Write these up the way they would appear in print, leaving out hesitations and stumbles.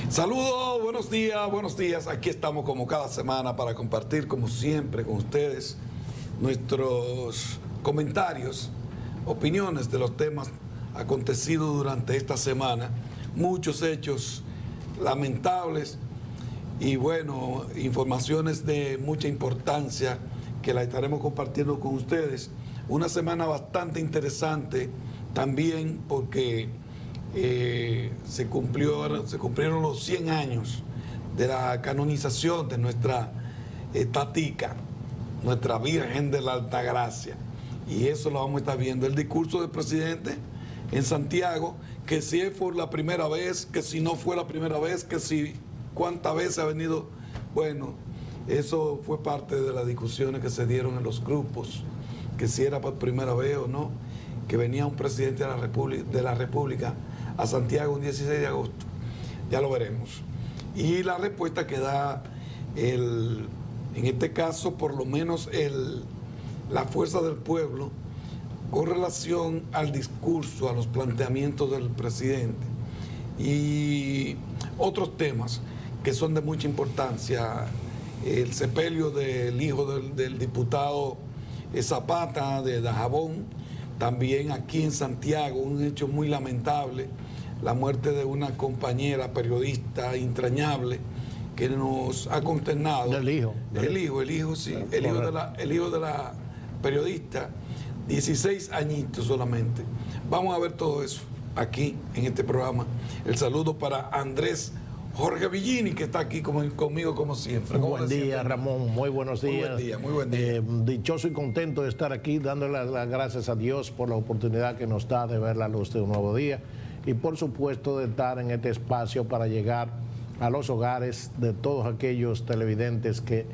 Saludos, buenos días. Aquí estamos como cada semana para compartir, como siempre, con ustedes nuestros comentarios, opiniones de los temas acontecidos durante esta semana. Muchos hechos lamentables y, bueno, informaciones de mucha importancia que la estaremos compartiendo con ustedes. Una semana bastante interesante también porque se cumplieron los 100 años de la canonización de nuestra Tatica, nuestra Virgen de la Altagracia. Y eso lo vamos a estar viendo. El discurso del presidente en Santiago, que si fue la primera vez, que si no fue la primera vez, que si cuántas veces ha venido. Bueno, eso fue parte de las discusiones que se dieron en los grupos, que si era por primera vez o no, que venía un presidente de la República a Santiago un 16 de agosto. Ya lo veremos. Y la respuesta que da, en este caso, por lo menos la fuerza del pueblo, con relación al discurso, a los planteamientos del presidente y otros temas que son de mucha importancia. El sepelio del hijo del diputado Zapata de Dajabón, también aquí en Santiago, un hecho muy lamentable, la muerte de una compañera periodista entrañable que nos ha consternado. Del hijo. El hijo, sí. El hijo de la periodista, 16 añitos solamente. Vamos a ver todo eso aquí en este programa. El saludo para Andrés Jorge Villini, que está aquí conmigo como siempre. Buen día, Ramón. Muy buenos días. Muy buen día. Dichoso y contento de estar aquí, dándole las gracias a Dios por la oportunidad que nos da de ver la luz de un nuevo día y, por supuesto, de estar en este espacio para llegar a los hogares de todos aquellos televidentes que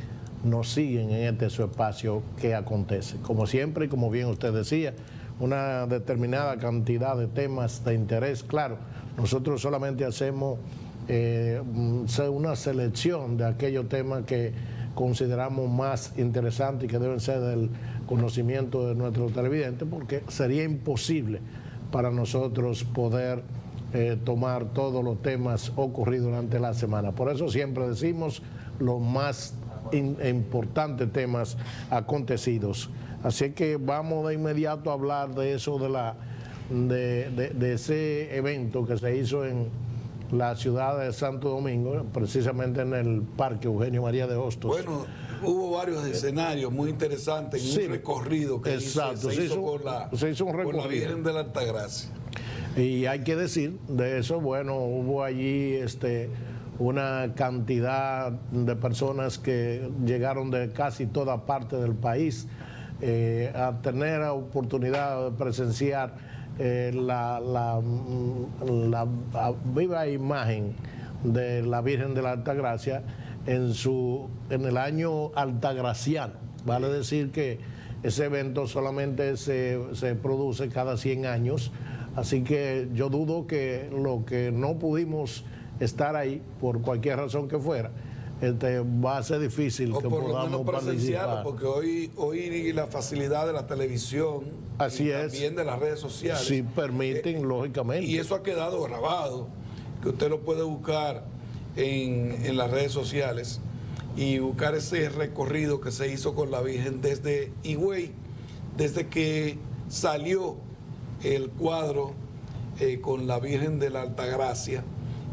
nos siguen en este su espacio que acontece. Como siempre, y como bien usted decía, una determinada cantidad de temas de interés. Claro, nosotros solamente hacemos una selección de aquellos temas que consideramos más interesantes y que deben ser del conocimiento de nuestros televidentes, porque sería imposible para nosotros poder tomar todos los temas ocurridos durante la semana. Por eso siempre decimos los más importantes temas acontecidos. Así que vamos de inmediato a hablar de eso, de ese evento que se hizo en la ciudad de Santo Domingo, precisamente en el Parque Eugenio María de Hostos. Bueno, hubo varios escenarios muy interesantes en un recorrido que se hizo con la Virgen de la Altagracia. Y hay que decir de eso, bueno, hubo allí una cantidad de personas que llegaron de casi toda parte del país a tener la oportunidad de presenciar la viva imagen de la Virgen de la Altagracia en el año altagraciano. Vale decir que ese evento solamente se produce cada 100 años, así que yo dudo que lo que no pudimos estar ahí, por cualquier razón que fuera, va a ser difícil que podamos participar. Porque hoy la facilidad de la televisión y también de las redes sociales sí permiten, lógicamente. Y eso ha quedado grabado, que usted lo puede buscar en las redes sociales y buscar ese recorrido que se hizo con la Virgen desde Higüey, desde que salió el cuadro con la Virgen de la Altagracia,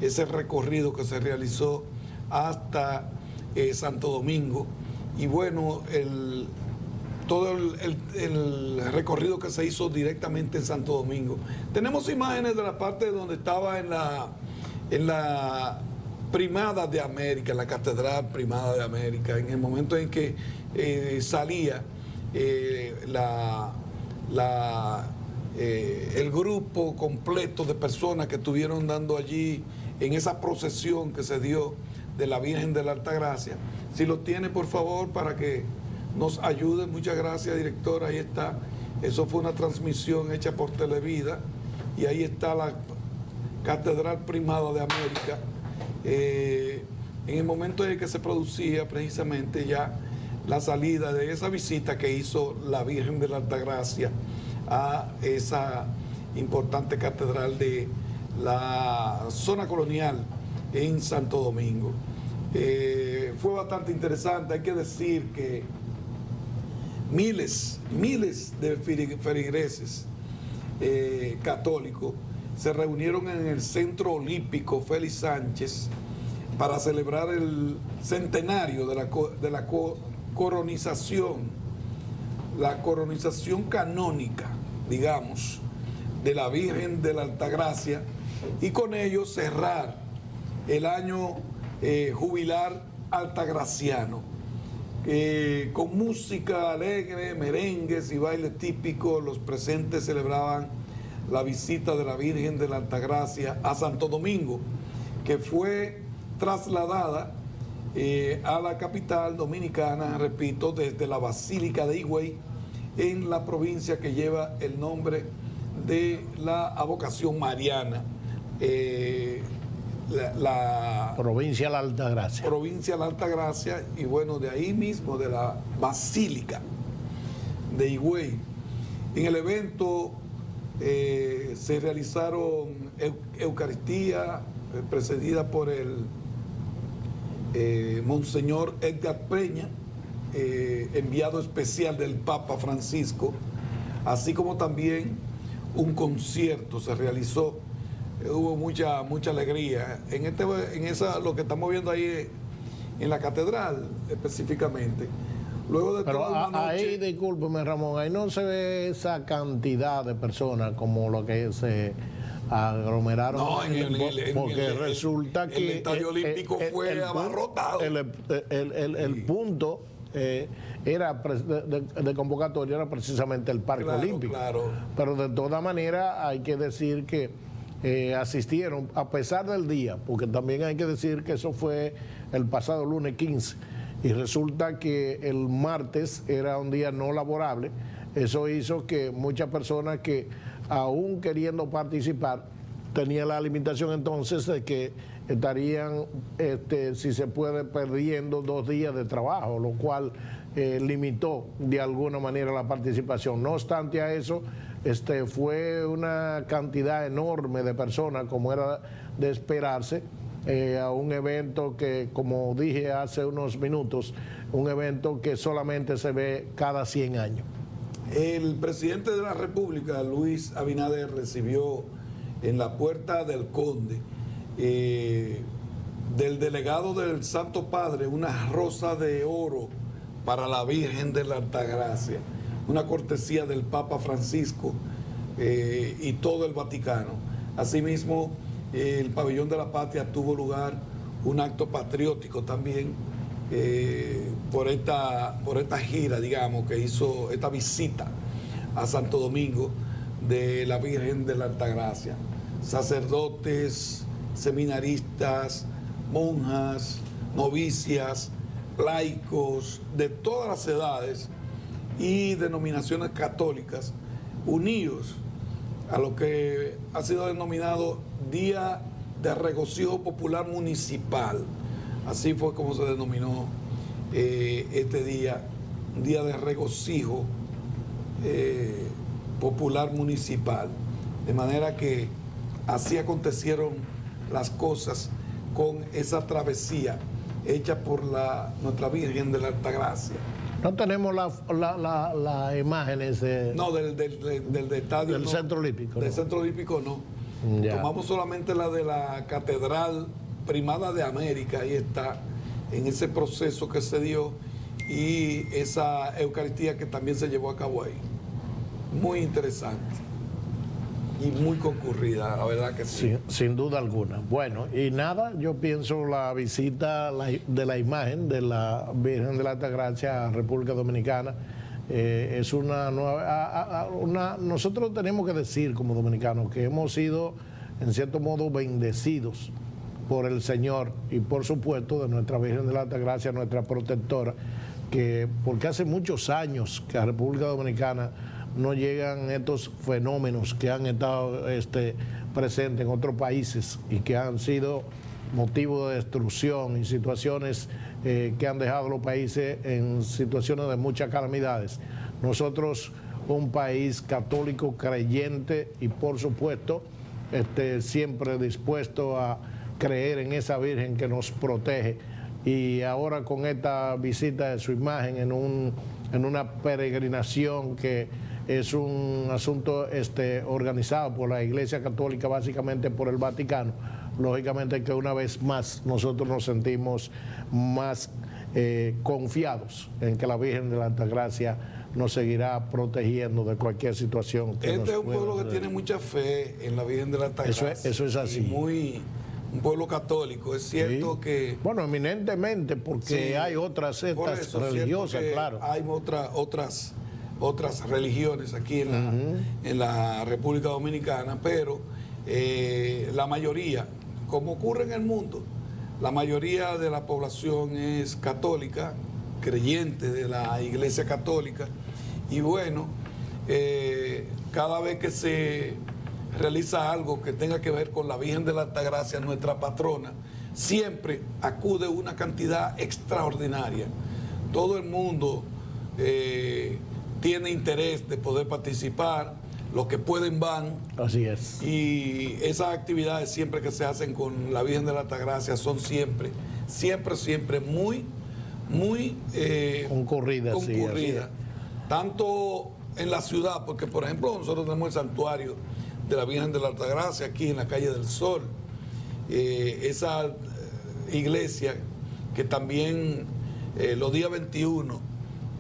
ese recorrido que se realizó hasta Santo Domingo. Y bueno, todo el recorrido que se hizo directamente en Santo Domingo. Tenemos imágenes de la parte donde estaba en la Primada de América, en la Catedral Primada de América, en el momento en que salía el grupo completo de personas que estuvieron dando allí en esa procesión que se dio de la Virgen de la Altagracia. Si lo tiene, por favor, para que nos ayude. Muchas gracias, director. Ahí está. Eso fue una transmisión hecha por Televida y ahí está la Catedral Primada de América. En el momento en que se producía precisamente ya la salida de esa visita que hizo la Virgen de la Altagracia a esa importante catedral de la zona colonial en Santo Domingo. Fue bastante interesante. Hay que decir que miles de feligreses católicos se reunieron en el Centro Olímpico Félix Sánchez para celebrar el centenario de la coronización canónica, digamos, de la Virgen de la Altagracia, y con ello cerrar el año jubilar altagraciano. Con música alegre, merengues y bailes típicos, los presentes celebraban la visita de la Virgen de la Altagracia a Santo Domingo, que fue trasladada a la capital dominicana, repito, desde la Basílica de Higüey, en la provincia que lleva el nombre de la advocación mariana. La provincia de la Altagracia. Provincia de la Altagracia, y bueno, de ahí mismo, de la Basílica de Higüey. En el evento se realizaron Eucaristía precedida por el Monseñor Edgar Peña, enviado especial del Papa Francisco, así como también un concierto se realizó. Hubo mucha alegría. Lo que estamos viendo ahí en la catedral específicamente. Luego de Pero toda una noche, ahí, discúlpeme Ramón, ahí no se ve esa cantidad de personas como lo que se aglomeraron. No, porque resulta que el Estadio Olímpico fue abarrotado. El punto era de convocatoria era precisamente el Parque Olímpico. Claro. Pero de toda manera hay que decir que asistieron a pesar del día, porque también hay que decir que eso fue el pasado lunes 15 y resulta que el martes era un día no laborable. Eso hizo que muchas personas que aún queriendo participar tenían la limitación entonces de que estarían, si se puede, perdiendo 2 días de trabajo, lo cual limitó de alguna manera la participación. No obstante a eso, fue una cantidad enorme de personas, como era de esperarse, a un evento que, como dije hace unos minutos, un evento que solamente se ve cada 100 años. El presidente de la República, Luis Abinader, recibió en la Puerta del Conde del delegado del Santo Padre una rosa de oro para la Virgen de la Altagracia, una cortesía del Papa Francisco y todo el Vaticano. Asimismo, el Pabellón de la Patria tuvo lugar un acto patriótico también por esta gira, digamos, que hizo esta visita a Santo Domingo de la Virgen de la Altagracia. Sacerdotes, seminaristas, monjas, novicias, laicos de todas las edades y denominaciones católicas unidos a lo que ha sido denominado Día de Regocijo Popular Municipal. Así fue como se denominó este día, un día de regocijo popular municipal. De manera que así acontecieron las cosas con esa travesía hecha por nuestra Virgen de la Altagracia. No tenemos las imágenes del estadio. Del Centro Olímpico. Del Centro Olímpico no. Ya. Tomamos solamente la de la Catedral Primada de América, ahí está, en ese proceso que se dio, y esa Eucaristía que también se llevó a cabo ahí. Muy interesante y muy concurrida, la verdad que sí. Sin duda alguna. Bueno, y nada, yo pienso la visita de la imagen de la Virgen de la Altagracia a República Dominicana es una nueva... nosotros tenemos que decir como dominicanos que hemos sido, en cierto modo, bendecidos por el Señor y por supuesto de nuestra Virgen de la Altagracia, nuestra protectora, porque hace muchos años que a República Dominicana no llegan estos fenómenos que han estado presentes en otros países y que han sido motivo de destrucción y situaciones que han dejado a los países en situaciones de muchas calamidades. Nosotros, un país católico, creyente y por supuesto siempre dispuesto a creer en esa Virgen que nos protege. Y ahora con esta visita de su imagen en una peregrinación que es un asunto organizado por la Iglesia Católica, básicamente por el Vaticano, lógicamente que una vez más nosotros nos sentimos más confiados en que la Virgen de la Altagracia nos seguirá protegiendo de cualquier situación que Este es un pueblo que tiene mucha fe en la Virgen de la Altagracia. Eso es así. Y un pueblo católico. Es cierto que... Bueno, eminentemente, porque hay otras sectas religiosas, claro. Hay otras religiones aquí en la República Dominicana, pero la mayoría, como ocurre en el mundo, la mayoría de la población es católica, creyente de la Iglesia Católica, y bueno, cada vez que se realiza algo que tenga que ver con la Virgen de la Altagracia, nuestra patrona, siempre acude una cantidad extraordinaria. Todo el mundo tiene interés de poder participar, los que pueden van. Así es. Y esas actividades siempre que se hacen con la Virgen de la Altagracia son siempre muy concurridas. Tanto en la ciudad, porque por ejemplo nosotros tenemos el santuario de la Virgen de la Altagracia aquí en la calle del Sol, esa iglesia que también los días 21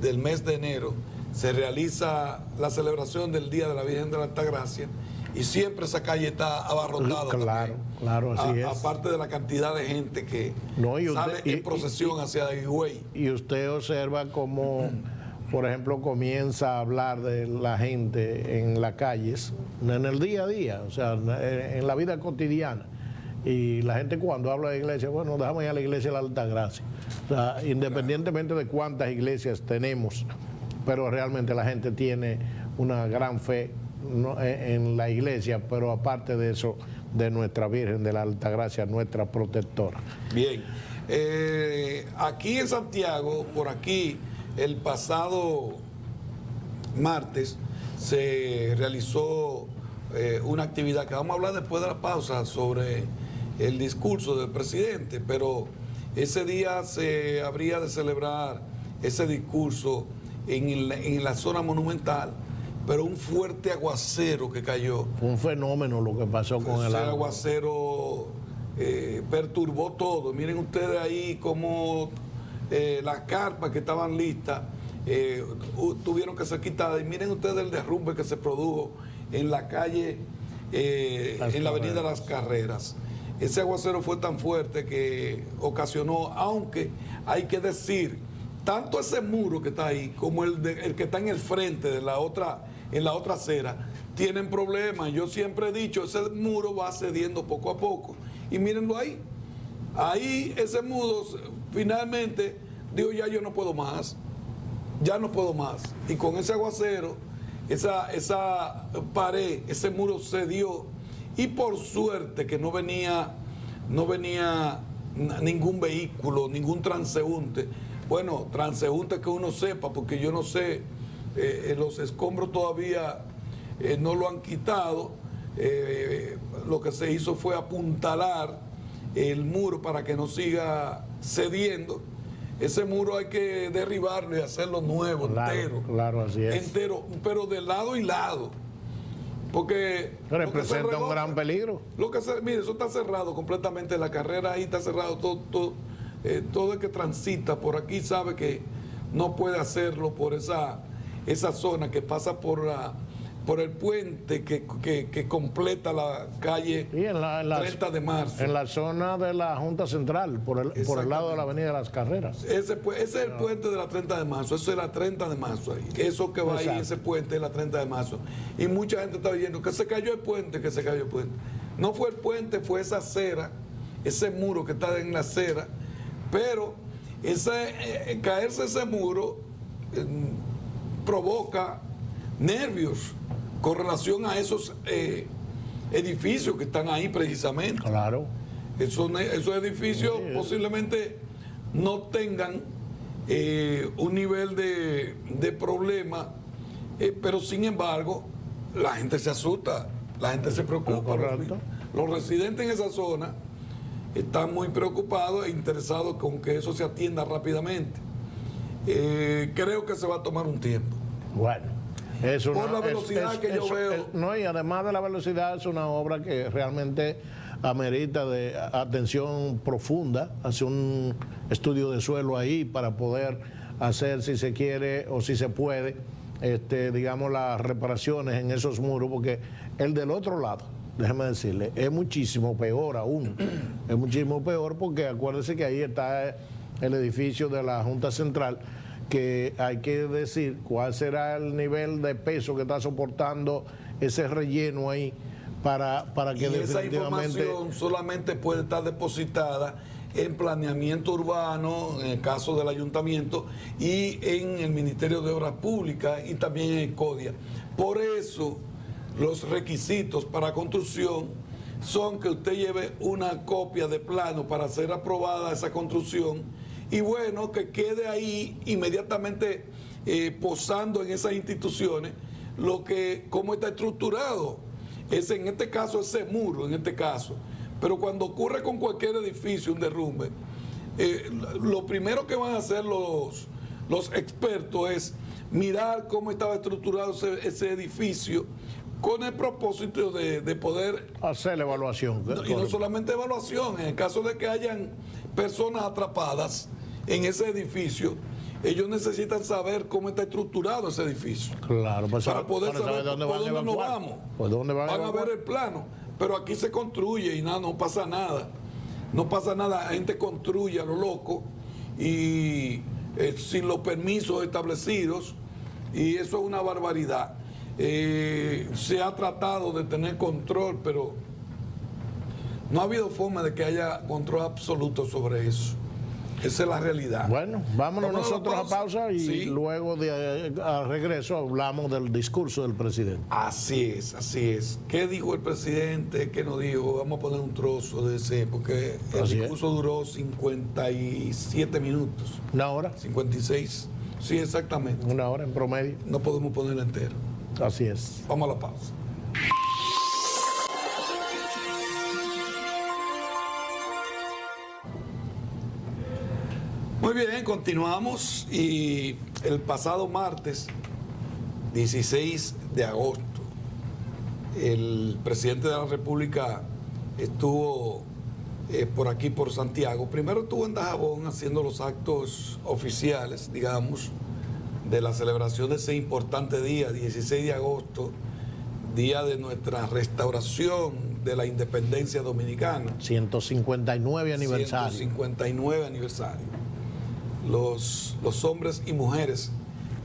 del mes de enero se realiza la celebración del Día de la Virgen de la Altagracia, y siempre esa calle está abarrotada. Claro, así es. Aparte de la cantidad de gente que sale en procesión hacia Higüey. Y usted observa cómo, por ejemplo, comienza a hablar de la gente en las calles, en el día a día, o sea, en la vida cotidiana. Y la gente cuando habla de iglesia, bueno, déjame ir a la iglesia de la Altagracia. O sea, independientemente de cuántas iglesias tenemos, pero realmente la gente tiene una gran fe en la iglesia, pero aparte de eso, de nuestra Virgen de la Altagracia, nuestra protectora. Bien, aquí en Santiago, por aquí, el pasado martes se realizó una actividad que vamos a hablar después de la pausa sobre el discurso del presidente, pero ese día se habría de celebrar ese discurso en la zona monumental, pero un fuerte aguacero que cayó. Fue un fenómeno lo que pasó con el agua. Ese aguacero perturbó todo. Miren ustedes ahí cómo las carpas que estaban listas tuvieron que ser quitadas. Y miren ustedes el derrumbe que se produjo en la calle, en la avenida Las Carreras. Ese aguacero fue tan fuerte que ocasionó, aunque hay que decir, tanto ese muro que está ahí como el que está en el frente de la otra acera tienen problemas. Yo siempre he dicho, ese muro va cediendo poco a poco. Y mírenlo ahí. Ahí ese muro finalmente digo, ya yo no puedo más. Ya no puedo más. Y con ese aguacero, esa pared, ese muro cedió. Y por suerte que no venía ningún vehículo, ningún transeúnte. Bueno, transeúnte que uno sepa, porque yo no sé, los escombros todavía no lo han quitado. Lo que se hizo fue apuntalar el muro para que no siga cediendo. Ese muro hay que derribarlo y hacerlo nuevo, entero. Claro, así es. Entero, pero de lado y lado. Porque representa un gran peligro. Mire, eso está cerrado completamente, la carrera ahí está cerrado, todo el que transita por aquí sabe que no puede hacerlo por esa zona que pasa por el puente que completa la calle 30 de marzo. En la zona de la Junta Central, por el lado de la avenida de Las Carreras. Ese es el puente de la 30 de marzo, eso es la 30 de marzo ahí. Eso que va ahí, ese puente es la 30 de marzo. Y mucha gente está diciendo que se cayó el puente, que se cayó el puente. No fue el puente, fue esa acera, ese muro que está en la acera, pero caerse ese muro provoca nervios con relación a esos edificios que están ahí precisamente. Claro. Esos edificios posiblemente no tengan un nivel de problema, pero sin embargo la gente se asusta, la gente se preocupa. Los residentes en esa zona están muy preocupados e interesados con que eso se atienda rápidamente. Creo que se va a tomar un tiempo. Bueno, es una, por la velocidad que yo veo. No, y además de la velocidad, es una obra que realmente amerita de atención profunda, hacer un estudio de suelo ahí para poder hacer, si se quiere o si se puede, digamos, las reparaciones en esos muros, porque el del otro lado, déjeme decirle, es muchísimo peor aún. Es muchísimo peor porque acuérdese que ahí está el edificio de la Junta Central, que hay que decir cuál será el nivel de peso que está soportando ese relleno ahí para que y esa definitivamente... información solamente puede estar depositada en planeamiento urbano, en el caso del ayuntamiento, y en el Ministerio de Obras Públicas y también en el CODIA. Por eso, los requisitos para construcción son que usted lleve una copia de plano para ser aprobada esa construcción y bueno, que quede ahí inmediatamente posando en esas instituciones cómo está estructurado. En este caso, ese muro, en este caso. Pero cuando ocurre con cualquier edificio, un derrumbe, lo primero que van a hacer los expertos es mirar cómo estaba estructurado ese edificio con el propósito de poder hacer la evaluación. Y no solamente evaluación, en el caso de que hayan personas atrapadas en ese edificio, ellos necesitan saber cómo está estructurado ese edificio. Claro, para poder saber dónde por dónde nos vamos. ¿Por dónde van a ver el plano. Pero aquí se construye y nada, no pasa nada. No pasa nada, la gente construye a lo loco y sin los permisos establecidos, y eso es una barbaridad. Se ha tratado de tener control, pero no ha habido forma de que haya control absoluto sobre eso. Esa es la realidad. Bueno, vámonos nosotros a pausa y sí. Luego al regreso hablamos del discurso del presidente. Así es, así es. ¿Qué dijo el presidente? ¿Qué no dijo? Vamos a poner un trozo de ese, porque el discurso duró 57 minutos. ¿Una hora? 56. Sí, exactamente. Una hora en promedio. No podemos ponerlo entero. Así es. Vamos a la pausa. Muy bien, continuamos y el pasado martes 16 de agosto el presidente de la República estuvo por aquí, por Santiago. Primero estuvo en Dajabón haciendo los actos oficiales, digamos, de la celebración de ese importante día, 16 de agosto, día de nuestra restauración de la independencia dominicana. 159 aniversario. 159 aniversario. Los hombres y mujeres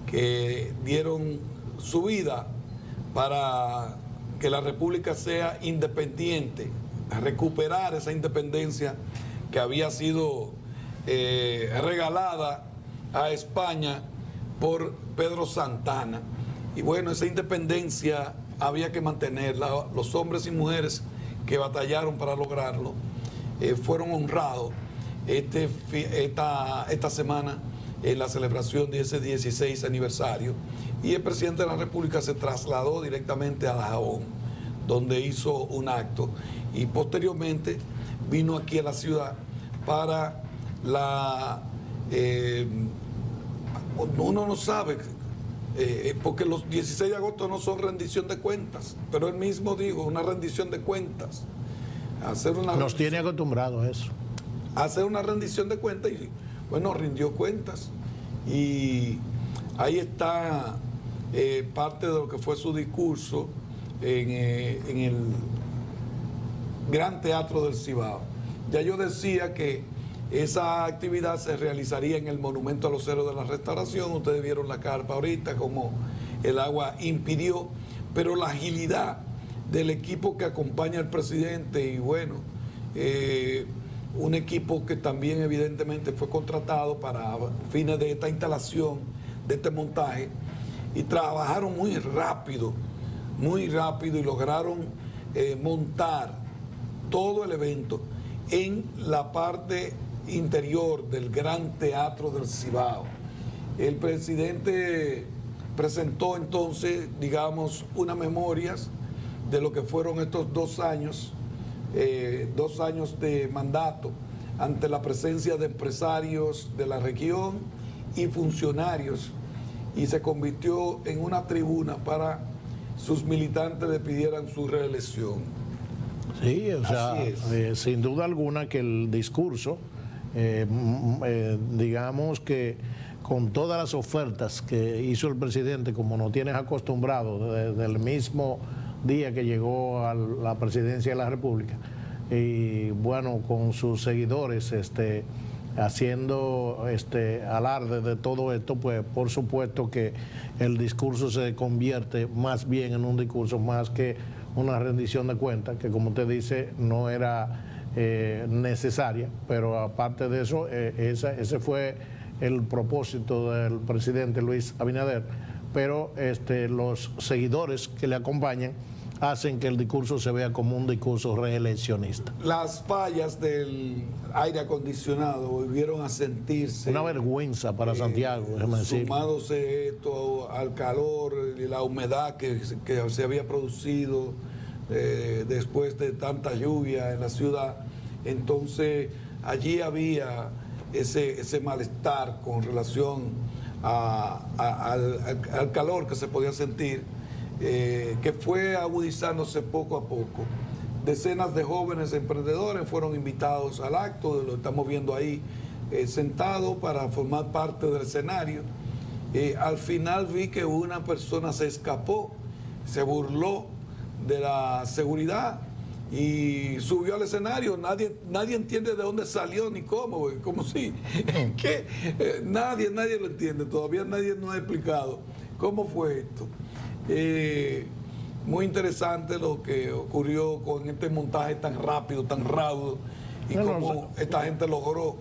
que dieron su vida para que la República sea independiente, a recuperar esa independencia que había sido regalada a España por Pedro Santana. Y bueno, esa independencia había que mantenerla. Los hombres y mujeres que batallaron para lograrlo fueron honrados esta semana en la celebración de ese 16 aniversario, y el presidente de la República se trasladó directamente a Dajabón, donde hizo un acto, y posteriormente vino aquí a la ciudad para uno no sabe, porque los 16 de agosto no son rendición de cuentas, pero él mismo dijo una rendición de cuentas. Nos tiene acostumbrados a eso. Hacer una rendición de cuentas y, bueno, rindió cuentas. Y ahí está parte de lo que fue su discurso en el Gran Teatro del Cibao. Ya yo decía que esa actividad se realizaría en el Monumento a los Héroes de la Restauración. Ustedes vieron la carpa ahorita, como el agua impidió, pero la agilidad del equipo que acompaña al presidente y bueno, un equipo que también evidentemente fue contratado para fines de esta instalación, de este montaje, y trabajaron muy rápido y lograron montar todo el evento en la parte interior del Gran Teatro del Cibao. El presidente presentó entonces, digamos, unas memorias de lo que fueron estos 2 años 2 años de mandato ante la presencia de empresarios de la región y funcionarios, y se convirtió en una tribuna para sus militantes le pidieran su reelección. Sí, o sea, sin duda alguna que el discurso, digamos que con todas las ofertas que hizo el presidente, como nos tienes acostumbrado desde el mismo día que llegó a la presidencia de la República, y bueno, con sus seguidores haciendo alarde de todo esto, pues por supuesto que el discurso se convierte más bien en un discurso más que una rendición de cuentas, que como usted dice no era necesaria, pero aparte de eso, ese fue el propósito del presidente Luis Abinader, pero los seguidores que le acompañan hacen que el discurso se vea como un discurso reeleccionista. Las fallas del aire acondicionado volvieron a sentirse. Una vergüenza para Santiago, déjame decir. Sumándose esto al calor y la humedad que se había producido después de tanta lluvia en la ciudad. Entonces, allí había ese malestar con relación al calor que se podía sentir, que fue agudizándose poco a poco. Decenas de jóvenes emprendedores fueron invitados al acto, lo estamos viendo ahí sentados para formar parte del escenario. Al final vi que una persona se escapó, se burló de la seguridad y subió al escenario. Nadie entiende de dónde salió ni cómo, como si que nadie lo entiende, todavía nadie nos ha explicado cómo fue esto. Muy interesante lo que ocurrió con este montaje tan rápido, tan raudo, y cómo esta gente logró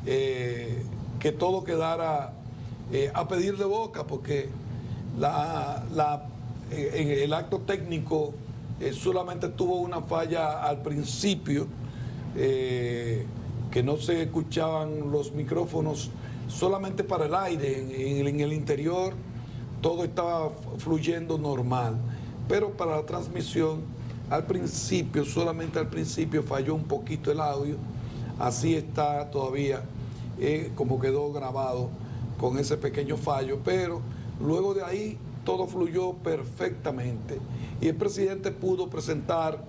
que todo quedara a pedir de boca, porque en el acto técnico solamente tuvo una falla al principio, que no se escuchaban los micrófonos solamente para el aire, en el interior todo estaba fluyendo normal, pero para la transmisión al principio, solamente al principio falló un poquito el audio. Así está todavía como quedó grabado con ese pequeño fallo, pero luego de ahí todo fluyó perfectamente y el presidente pudo presentar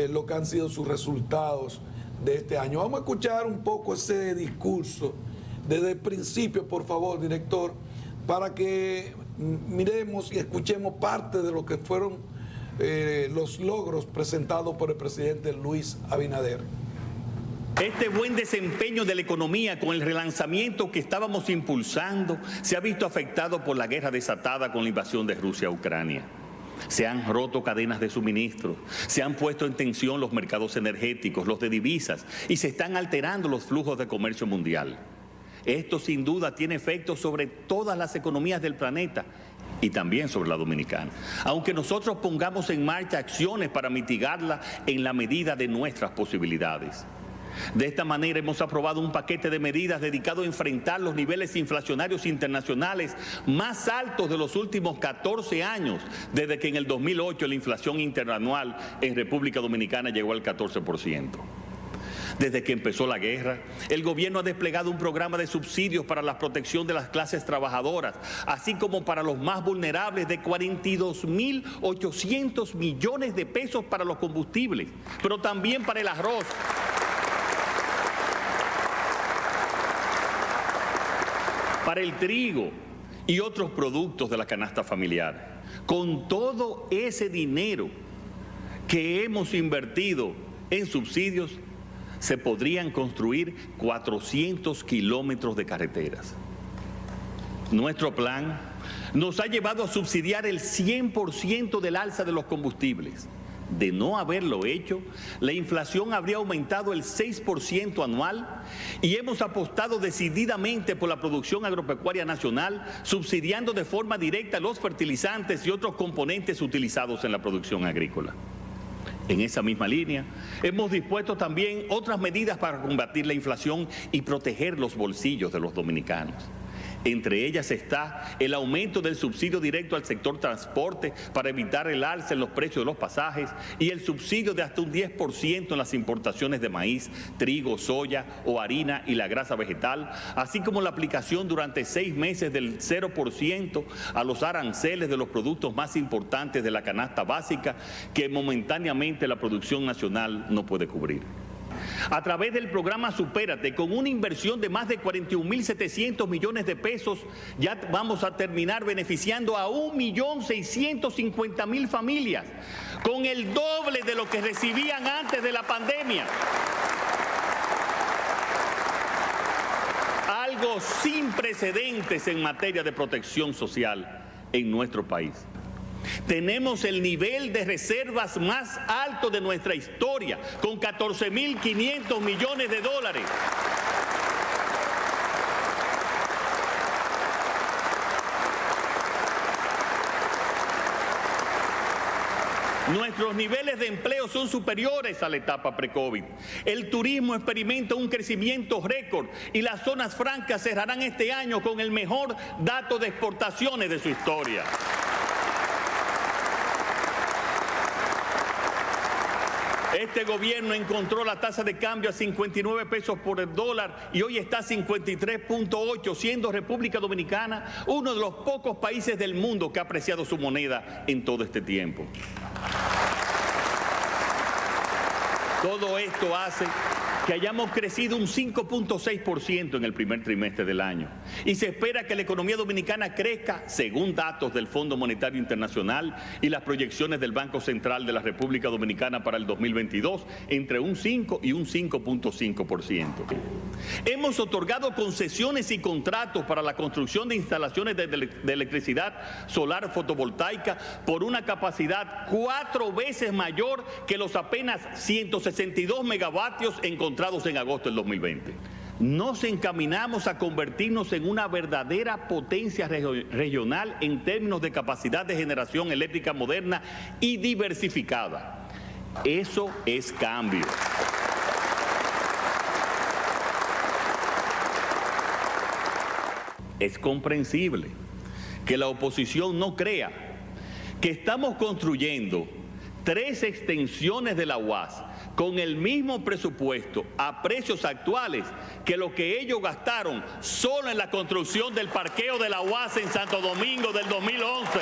lo que han sido sus resultados de este año. Vamos a escuchar un poco ese discurso desde el principio, por favor, director, para que miremos y escuchemos parte de lo que fueron los logros presentados por el presidente Luis Abinader. Este buen desempeño de la economía con el relanzamiento que estábamos impulsando se ha visto afectado por la guerra desatada con la invasión de Rusia a Ucrania. Se han roto cadenas de suministro, se han puesto en tensión los mercados energéticos, los de divisas, y se están alterando los flujos de comercio mundial. Esto sin duda tiene efectos sobre todas las economías del planeta y también sobre la dominicana, aunque nosotros pongamos en marcha acciones para mitigarla en la medida de nuestras posibilidades. De esta manera hemos aprobado un paquete de medidas dedicado a enfrentar los niveles inflacionarios internacionales más altos de los últimos 14 años, desde que en el 2008 la inflación interanual en República Dominicana llegó al 14%. Desde que empezó la guerra, el gobierno ha desplegado un programa de subsidios para la protección de las clases trabajadoras, así como para los más vulnerables, de 42.800 millones de pesos para los combustibles, pero también para el arroz, para el trigo y otros productos de la canasta familiar. Con todo ese dinero que hemos invertido en subsidios, se podrían construir 400 kilómetros de carreteras. Nuestro plan nos ha llevado a subsidiar el 100% del alza de los combustibles. De no haberlo hecho, la inflación habría aumentado el 6% anual y hemos apostado decididamente por la producción agropecuaria nacional, subsidiando de forma directa los fertilizantes y otros componentes utilizados en la producción agrícola. En esa misma línea, hemos dispuesto también otras medidas para combatir la inflación y proteger los bolsillos de los dominicanos. Entre ellas está el aumento del subsidio directo al sector transporte para evitar el alza en los precios de los pasajes y el subsidio de hasta un 10% en las importaciones de maíz, trigo, soya o harina y la grasa vegetal, así como la aplicación durante 6 meses del 0% a los aranceles de los productos más importantes de la canasta básica que momentáneamente la producción nacional no puede cubrir. A través del programa Supérate, con una inversión de más de 41.700 millones de pesos, ya vamos a terminar beneficiando a 1.650.000 familias, con el doble de lo que recibían antes de la pandemia. Algo sin precedentes en materia de protección social en nuestro país. Tenemos el nivel de reservas más alto de nuestra historia, con 14.500 millones de dólares. Nuestros niveles de empleo son superiores a la etapa pre-COVID. El turismo experimenta un crecimiento récord y las zonas francas cerrarán este año con el mejor dato de exportaciones de su historia. Este gobierno encontró la tasa de cambio a 59 pesos por el dólar y hoy está a 53.8, siendo República Dominicana uno de los pocos países del mundo que ha apreciado su moneda en todo este tiempo. Todo esto hace que hayamos crecido un 5.6% en el primer trimestre del año. Y se espera que la economía dominicana crezca, según datos del Fondo Monetario Internacional y las proyecciones del Banco Central de la República Dominicana para el 2022, entre un 5 y un 5.5%. Hemos otorgado concesiones y contratos para la construcción de instalaciones de electricidad solar fotovoltaica por una capacidad 4 veces mayor que los apenas 162 megavatios encontrados en agosto del 2020. Nos encaminamos a convertirnos en una verdadera potencia regional en términos de capacidad de generación eléctrica moderna y diversificada. Eso es cambio. Es comprensible que la oposición no crea que estamos construyendo 3 extensiones de la UAS con el mismo presupuesto a precios actuales que lo que ellos gastaron solo en la construcción del parqueo de la UAS en Santo Domingo del 2011.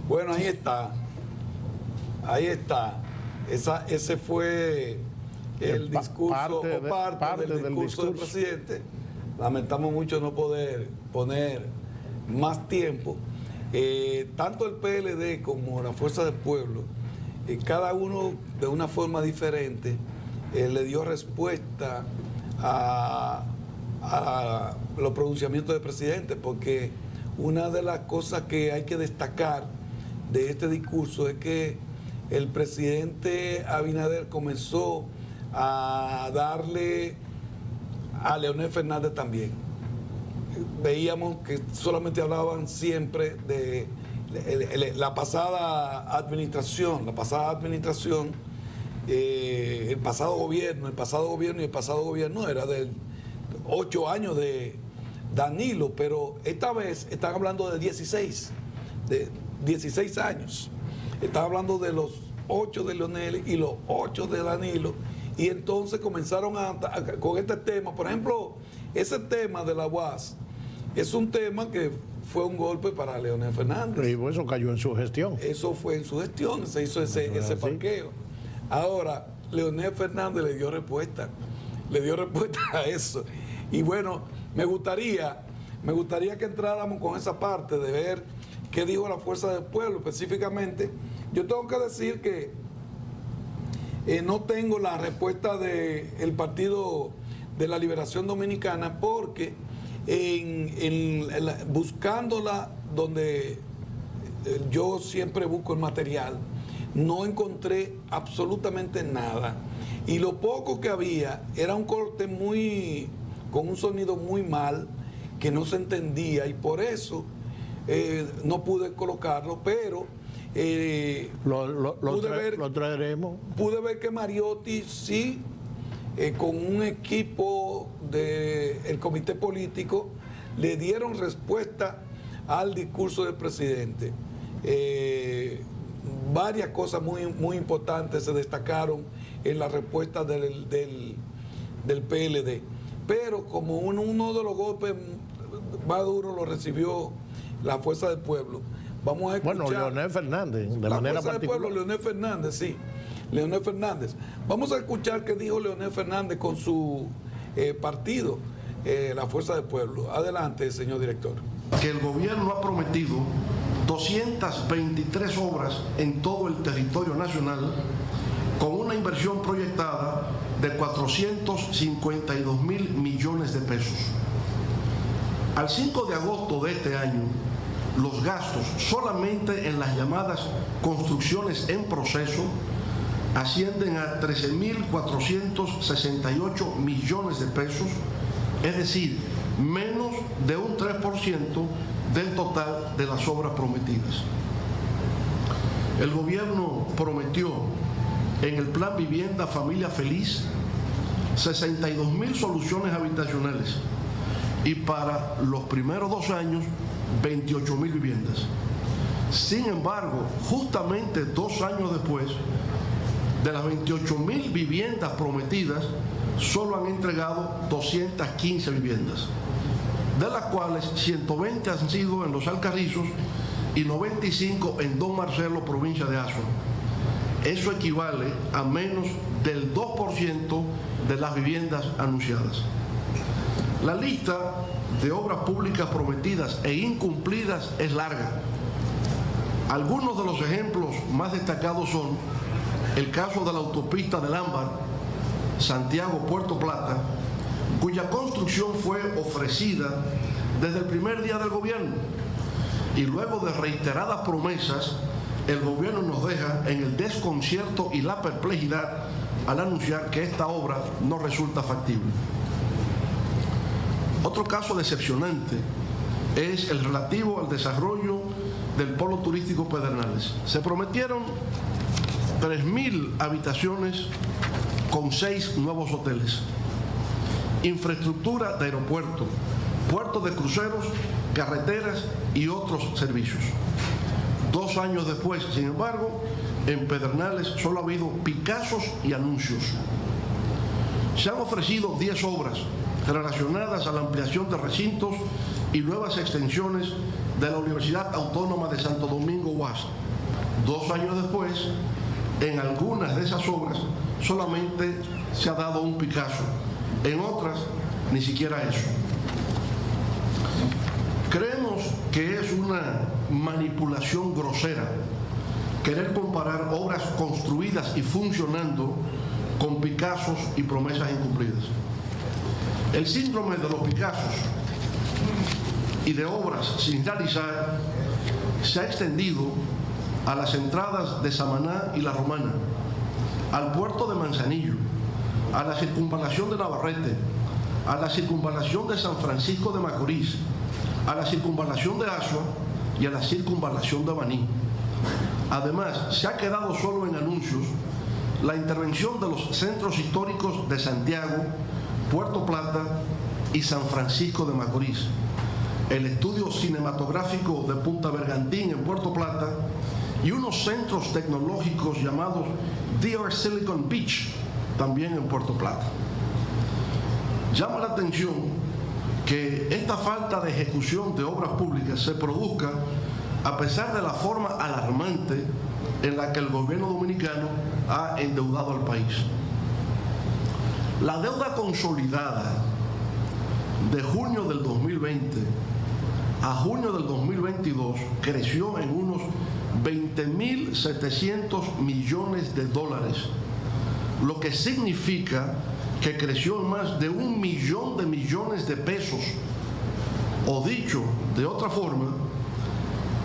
Bueno, ahí está. Ese fue el discurso parte del discurso del presidente. Lamentamos mucho no poder poner más tiempo. Tanto el PLD como la Fuerza del Pueblo, cada uno de una forma diferente le dio respuesta a los pronunciamientos del presidente, porque una de las cosas que hay que destacar de este discurso es que el presidente Abinader comenzó a darle a Leonel Fernández también. Veíamos que solamente hablaban siempre de la pasada administración, el pasado gobierno era de 8 años de Danilo, pero esta vez están hablando de 16 años. Están hablando de los 8 de Leonel y los 8 de Danilo, y entonces comenzaron con este tema. Por ejemplo, ese tema de la UAS es un tema que fue un golpe para Leonel Fernández. Y eso cayó en su gestión. Eso fue en su gestión, se hizo ese parqueo. Ahora, Leonel Fernández le dio respuesta a eso. Y bueno, me gustaría que entráramos con esa parte de ver qué dijo la Fuerza del Pueblo específicamente. Yo tengo que decir que no tengo la respuesta del Partido de la Liberación Dominicana, porque buscándola donde yo siempre busco el material, no encontré absolutamente nada. Y lo poco que había era un corte con un sonido muy mal, que no se entendía, y por eso no pude colocarlo, pero lo traeremos. Pude ver que Mariotti sí, con un equipo del comité político, le dieron respuesta al discurso del presidente. Varias cosas muy importantes se destacaron en la respuesta del PLD, pero como uno de los golpes más duros lo recibió la Fuerza del Pueblo, vamos a escuchar. Bueno, Leonel Fernández, de la manera Fuerza particular. del Pueblo, Leonel Fernández, sí. Leonel Fernández. Vamos a escuchar qué dijo Leonel Fernández con su partido, la Fuerza del Pueblo. Adelante, señor director. Que el gobierno ha prometido 223 obras en todo el territorio nacional, con una inversión proyectada de 452.000 millones de pesos. Al 5 de agosto de este año, los gastos solamente en las llamadas construcciones en proceso ascienden a 13.468 millones de pesos, es decir, menos de un 3% del total de las obras prometidas. El gobierno prometió en el Plan Vivienda Familia Feliz 62.000 soluciones habitacionales y para los primeros 2 años 28.000 viviendas. Sin embargo, justamente 2 años después, de las 28.000 viviendas prometidas, solo han entregado 215 viviendas, de las cuales 120 han sido en Los Alcarrizos y 95 en Don Marcelo, provincia de Azua. Eso equivale a menos del 2% de las viviendas anunciadas. La lista de obras públicas prometidas e incumplidas es larga. Algunos de los ejemplos más destacados son el caso de la autopista del Ámbar, Santiago-Puerto Plata, cuya construcción fue ofrecida desde el primer día del gobierno, y luego de reiteradas promesas, el gobierno nos deja en el desconcierto y la perplejidad al anunciar que esta obra no resulta factible. Otro caso decepcionante es el relativo al desarrollo del polo turístico Pedernales. Se prometieron 3.000 habitaciones con 6 nuevos hoteles, infraestructura de aeropuerto, puertos de cruceros, carreteras y otros servicios. 2 años después, sin embargo, en Pedernales solo ha habido picazos y anuncios. Se han ofrecido 10 obras relacionadas a la ampliación de recintos y nuevas extensiones de la Universidad Autónoma de Santo Domingo UAS. 2 años después, en algunas de esas obras solamente se ha dado un picazo, en otras ni siquiera eso. Creemos que es una manipulación grosera querer comparar obras construidas y funcionando con picazos y promesas incumplidas. El síndrome de los picazos y de obras sin realizar se ha extendido a las entradas de Samaná y La Romana, al puerto de Manzanillo, a la circunvalación de Navarrete, a la circunvalación de San Francisco de Macorís, a la circunvalación de Azua y a la circunvalación de Baní. Además, se ha quedado solo en anuncios la intervención de los centros históricos de Santiago, Puerto Plata y San Francisco de Macorís, el estudio cinematográfico de Punta Bergantín en Puerto Plata y unos centros tecnológicos llamados DR Silicon Beach, también en Puerto Plata. Llama la atención que esta falta de ejecución de obras públicas se produzca a pesar de la forma alarmante en la que el gobierno dominicano ha endeudado al país. La deuda consolidada de junio del 2020 a junio del 2022 creció en unos 20.700 millones de dólares, lo que significa que creció en más de 1 millón de millones de pesos. O dicho de otra forma,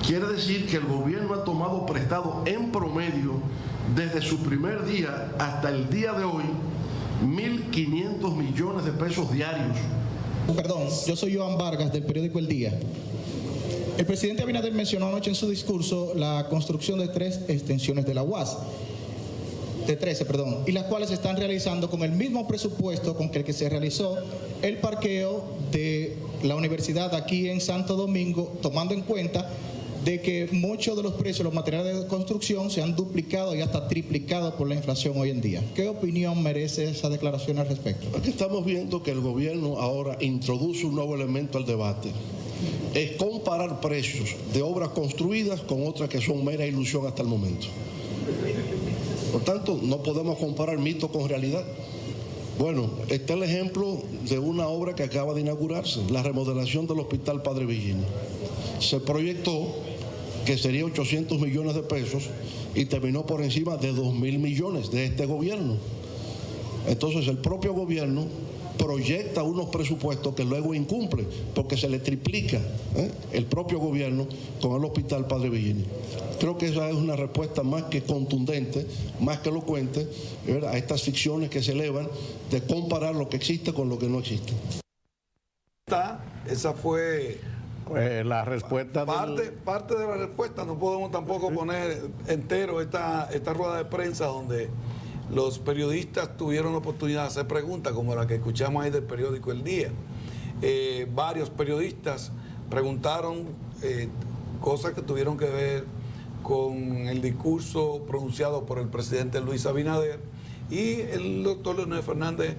quiere decir que el gobierno ha tomado prestado en promedio desde su primer día hasta el día de hoy 1.500 millones de pesos diarios. Perdón, yo soy Joan Vargas del periódico El Día. El presidente Abinader mencionó anoche en su discurso la construcción de 3 extensiones de la UAS, de 13, perdón, y las cuales se están realizando con el mismo presupuesto con el que se realizó el parqueo de la universidad aquí en Santo Domingo, tomando en cuenta de que muchos de los precios de los materiales de construcción se han duplicado y hasta triplicado por la inflación hoy en día. ¿Qué opinión merece esa declaración al respecto? Aquí estamos viendo que el gobierno ahora introduce un nuevo elemento al debate. Es comparar precios de obras construidas con otras que son mera ilusión hasta el momento. Por tanto, no podemos comparar mito con realidad. Bueno, está el ejemplo de una obra que acaba de inaugurarse, la remodelación del Hospital Padre Villini. Se proyectó que sería 800 millones de pesos y terminó por encima de 2.000 millones de este gobierno. Entonces el propio gobierno proyecta unos presupuestos que luego incumple porque se le triplica el propio gobierno con el Hospital Padre Villini. Creo que esa es una respuesta más que contundente, más que elocuente, ¿verdad?, a estas ficciones que se elevan de comparar lo que existe con lo que no existe. Esa fue la respuesta parte de la respuesta. No podemos tampoco poner entero esta rueda de prensa donde los periodistas tuvieron la oportunidad de hacer preguntas como la que escuchamos ahí del periódico El Día. Varios periodistas preguntaron cosas que tuvieron que ver con el discurso pronunciado por el presidente Luis Abinader, y el doctor Leonel Fernández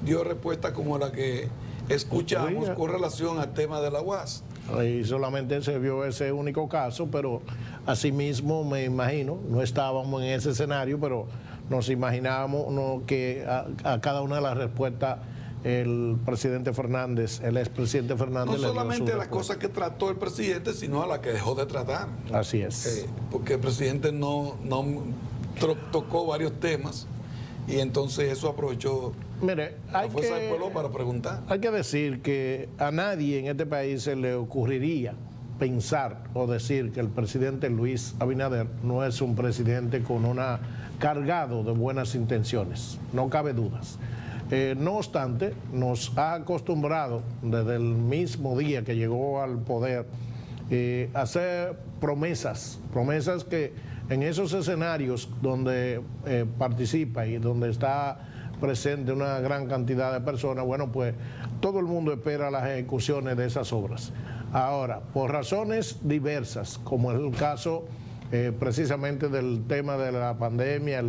dio respuesta como la que escuchamos con relación al tema de la UAS. Y solamente se vio ese único caso, pero asimismo me imagino, no estábamos en ese escenario, pero nos imaginábamos que a cada una de las respuestas el presidente Fernández, el expresidente Fernández, no solamente a las cosas que trató el presidente, sino a las que dejó de tratar. Así es. Porque el presidente no tocó varios temas y entonces eso aprovechó la fuerza del pueblo para preguntar. Hay que decir que a nadie en este país se le ocurriría pensar o decir que el presidente Luis Abinader no es un presidente con cargado de buenas intenciones, no cabe dudas. No obstante, nos ha acostumbrado desde el mismo día que llegó al poder a hacer promesas que en esos escenarios donde participa y donde está presente una gran cantidad de personas, bueno, pues todo el mundo espera las ejecuciones de esas obras. Ahora, por razones diversas, como es el caso precisamente del tema de la pandemia,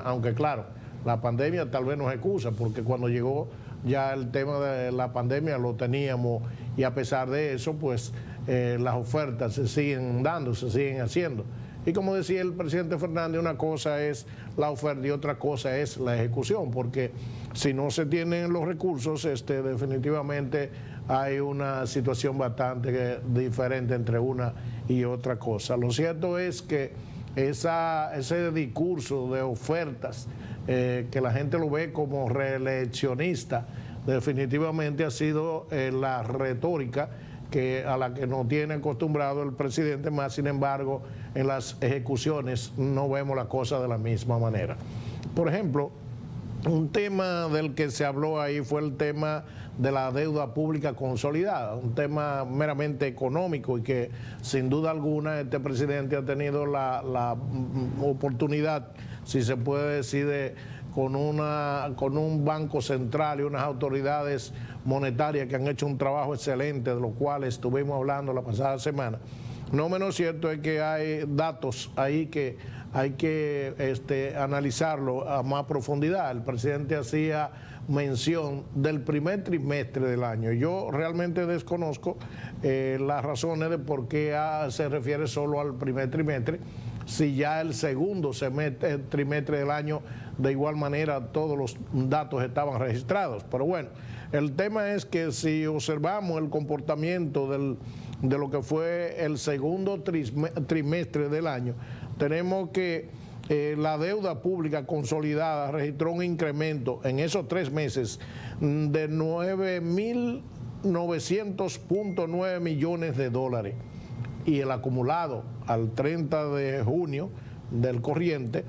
aunque claro, la pandemia tal vez nos excusa, porque cuando llegó ya el tema de la pandemia lo teníamos, y a pesar de eso, pues las ofertas se siguen dando, se siguen haciendo. Y como decía el presidente Fernández, una cosa es la oferta y otra cosa es la ejecución, porque si no se tienen los recursos, definitivamente hay una situación bastante diferente entre una y otra cosa. Lo cierto es que ese discurso de ofertas, que la gente lo ve como reeleccionista, definitivamente ha sido la retórica a la que nos tiene acostumbrado el presidente, más sin embargo en las ejecuciones no vemos la cosa de la misma manera. Por ejemplo, un tema del que se habló ahí fue el tema de la deuda pública consolidada, un tema meramente económico y que sin duda alguna este presidente ha tenido la oportunidad, si se puede decir, con un banco central y unas autoridades monetarias que han hecho un trabajo excelente, de los cuales estuvimos hablando la pasada semana. No menos cierto es que hay datos ahí que hay que analizarlo a más profundidad. El presidente hacía mención del primer trimestre del año. Yo realmente desconozco las razones de por qué se refiere solo al primer trimestre, si ya el segundo trimestre del año de igual manera todos los datos estaban registrados. Pero bueno, el tema es que si observamos el comportamiento de lo que fue el segundo trimestre del año, tenemos que la deuda pública consolidada registró un incremento en esos 3 meses de 9.900.9 millones de dólares. Y el acumulado al 30 de junio del corriente,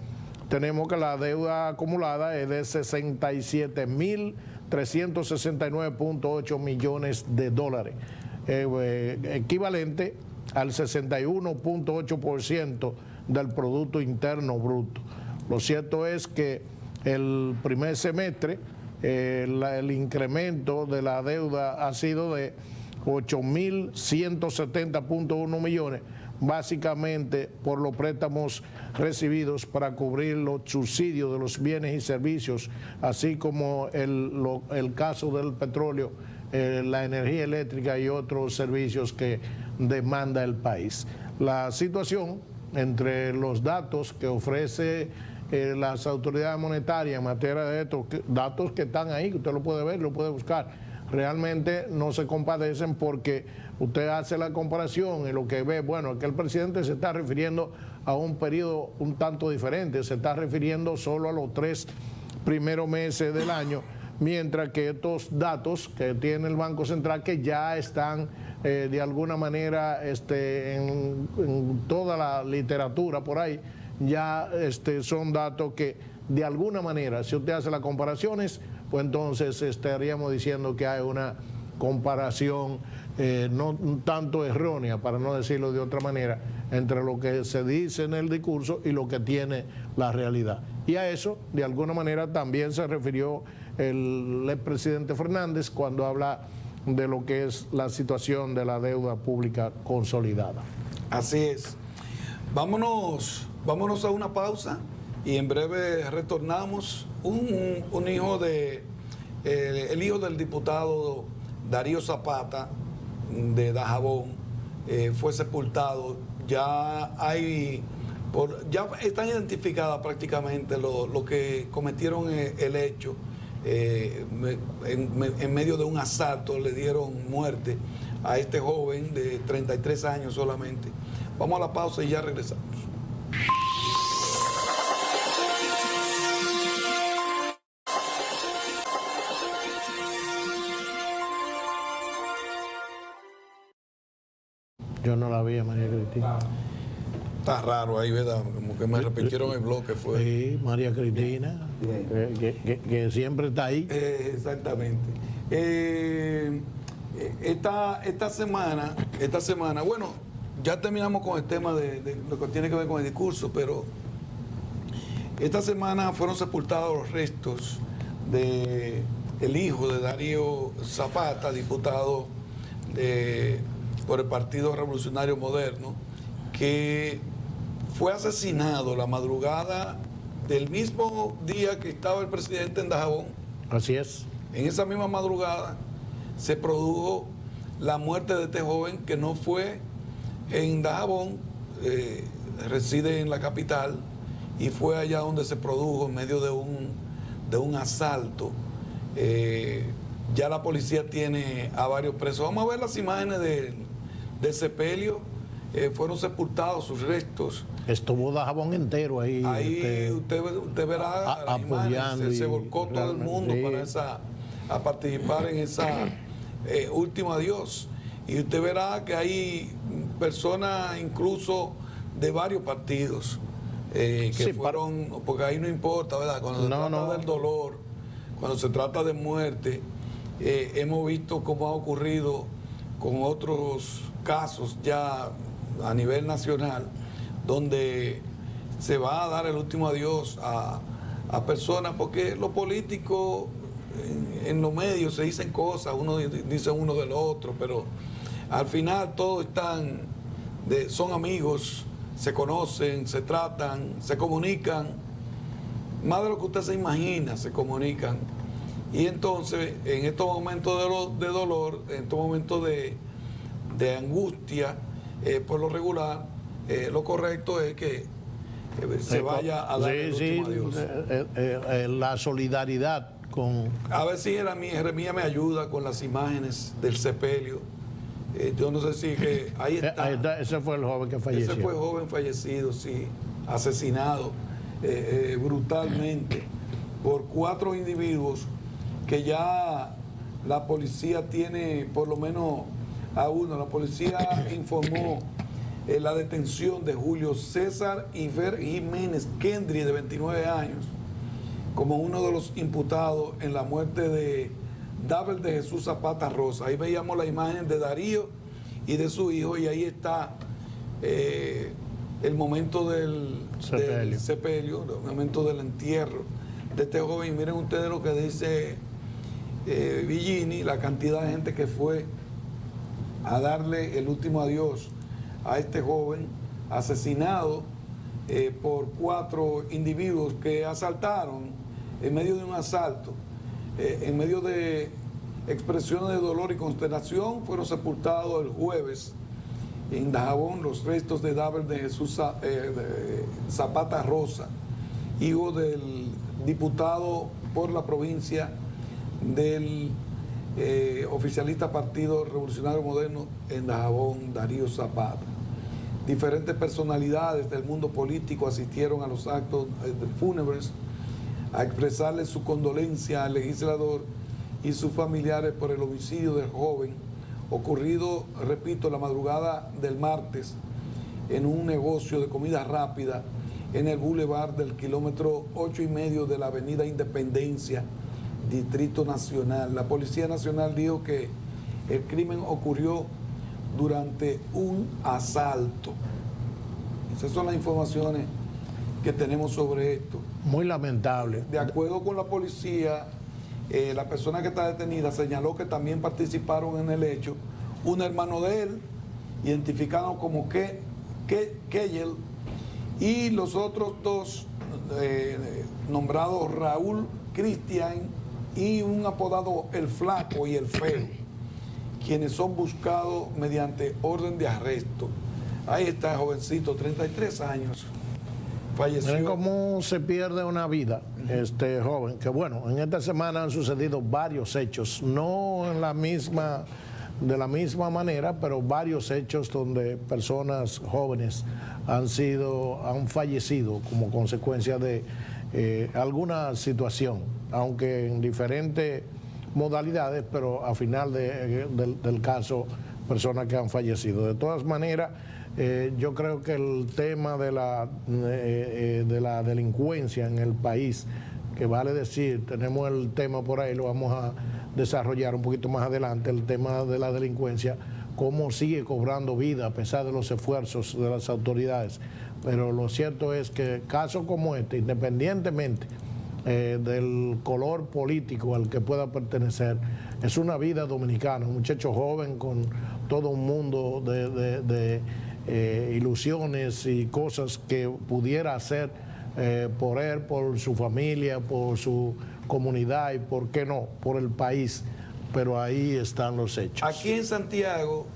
tenemos que la deuda acumulada es de 67.369.8 millones de dólares, equivalente al 61.8% del Producto Interno Bruto. Lo cierto es que el primer semestre el incremento de la deuda ha sido de 8.170.1 millones, básicamente por los préstamos recibidos para cubrir los subsidios de los bienes y servicios, así como el caso del petróleo, la energía eléctrica y otros servicios que demanda el país. La situación entre los datos que ofrece las autoridades monetarias en materia de estos datos que están ahí, que usted lo puede ver, lo puede buscar, realmente no se compadecen, porque usted hace la comparación y lo que ve, bueno, es que el presidente se está refiriendo a un periodo un tanto diferente, se está refiriendo solo a los 3 primeros meses del año, mientras que estos datos que tiene el Banco Central, que ya están de alguna manera en toda la literatura por ahí, ya son datos que de alguna manera, si usted hace las comparaciones, pues entonces estaríamos diciendo que hay una comparación no un tanto errónea, para no decirlo de otra manera, entre lo que se dice en el discurso y lo que tiene la realidad. Y a eso, de alguna manera, también se refirió el expresidente Fernández cuando habla de lo que es la situación de la deuda pública consolidada. Así es. Vámonos a una pausa y en breve retornamos. El hijo del diputado Darío Zapata de Dajabón fue sepultado. Ya están identificadas prácticamente los que cometieron el hecho. En medio de un asalto le dieron muerte a este joven de 33 años solamente. Vamos a la pausa y ya regresamos. Yo no la vi a María Cristina. Está raro ahí, ¿verdad? Como que me repitieron el bloque. Fue. Sí, María Cristina, que siempre está ahí. Exactamente. Esta semana, bueno, ya terminamos con el tema de lo que tiene que ver con el discurso, pero esta semana fueron sepultados los restos del hijo de Darío Zapata, diputado por el Partido Revolucionario Moderno, que fue asesinado la madrugada del mismo día que estaba el presidente en Dajabón. Así es. En esa misma madrugada se produjo la muerte de este joven, que no fue en Dajabón, reside en la capital, y fue allá donde se produjo en medio de un asalto. Ya la policía tiene a varios presos. Vamos a ver las imágenes del sepelio. Fueron sepultados sus restos. Estuvo Dajabón entero ahí. Ahí usted verá apoyando. Se volcó todo el mundo a participar en esa último adiós. Y usted verá que hay personas incluso de varios partidos que fueron, porque ahí no importa, ¿verdad? Cuando se trata del dolor, cuando se trata de muerte, hemos visto cómo ha ocurrido con otros casos ya a nivel nacional, donde se va a dar el último adiós a personas, porque los políticos en los medios se dicen cosas, dicen uno del otro, pero al final todos son amigos, se conocen, se tratan, se comunican, más de lo que usted se imagina, se comunican. Y entonces, en estos momentos de dolor, en estos momentos de angustia, por lo regular, lo correcto es que se vaya a dar el último adiós. La solidaridad con... A ver si Jeremías me ayuda con las imágenes del sepelio. Yo no sé si que ahí está. Ahí está, ese fue el joven que falleció. Ese fue joven fallecido, sí, asesinado brutalmente por 4 individuos que ya la policía tiene por lo menos a uno. La policía informó la detención de Julio César Iber Jiménez Kendry, de 29 años, como uno de los imputados en la muerte de David de Jesús Zapata Rosa. Ahí veíamos la imagen de Darío y de su hijo, y ahí está el momento del sepelio, el momento del entierro de este joven. Miren ustedes lo que dice Villini, la cantidad de gente que fue a darle el último adiós a este joven asesinado por 4 individuos que asaltaron en medio de un asalto, en medio de expresiones de dolor y consternación. Fueron sepultados el jueves en Dajabón los restos de David de Jesús Zapata Rosa, hijo del diputado por la provincia del oficialista Partido Revolucionario Moderno en Dajabón, Darío Zapata. Diferentes personalidades del mundo político asistieron a los actos fúnebres a expresarle su condolencia al legislador y sus familiares por el homicidio del joven ocurrido, repito, la madrugada del martes en un negocio de comida rápida en el bulevar del kilómetro 8,5 de la avenida Independencia, Distrito Nacional. La Policía Nacional dijo que el crimen ocurrió durante un asalto. Esas son las informaciones que tenemos sobre esto. Muy lamentable. De acuerdo con la policía, la persona que está detenida señaló que también participaron en el hecho un hermano de él, identificado como Keyel, y los otros 2 nombrados Raúl Cristian y un apodado El Flaco y El Feo, quienes son buscados mediante orden de arresto. Ahí está el jovencito, 33 años, falleció. Miren cómo se pierde una vida este joven, que bueno, en esta semana han sucedido varios hechos, no en de la misma manera, pero varios hechos donde personas jóvenes han fallecido como consecuencia de alguna situación, aunque en diferentes modalidades, pero al final del caso, personas que han fallecido. De todas maneras, yo creo que el tema de la delincuencia en el país, que vale decir, tenemos el tema por ahí, lo vamos a desarrollar un poquito más adelante, el tema de la delincuencia, cómo sigue cobrando vida a pesar de los esfuerzos de las autoridades. Pero lo cierto es que casos como este, independientemente del color político al que pueda pertenecer, es una vida dominicana, un muchacho joven con todo un mundo de ilusiones y cosas que pudiera hacer por él, por su familia, por su comunidad y, por qué no, por el país. Pero ahí están los hechos. Aquí en Santiago,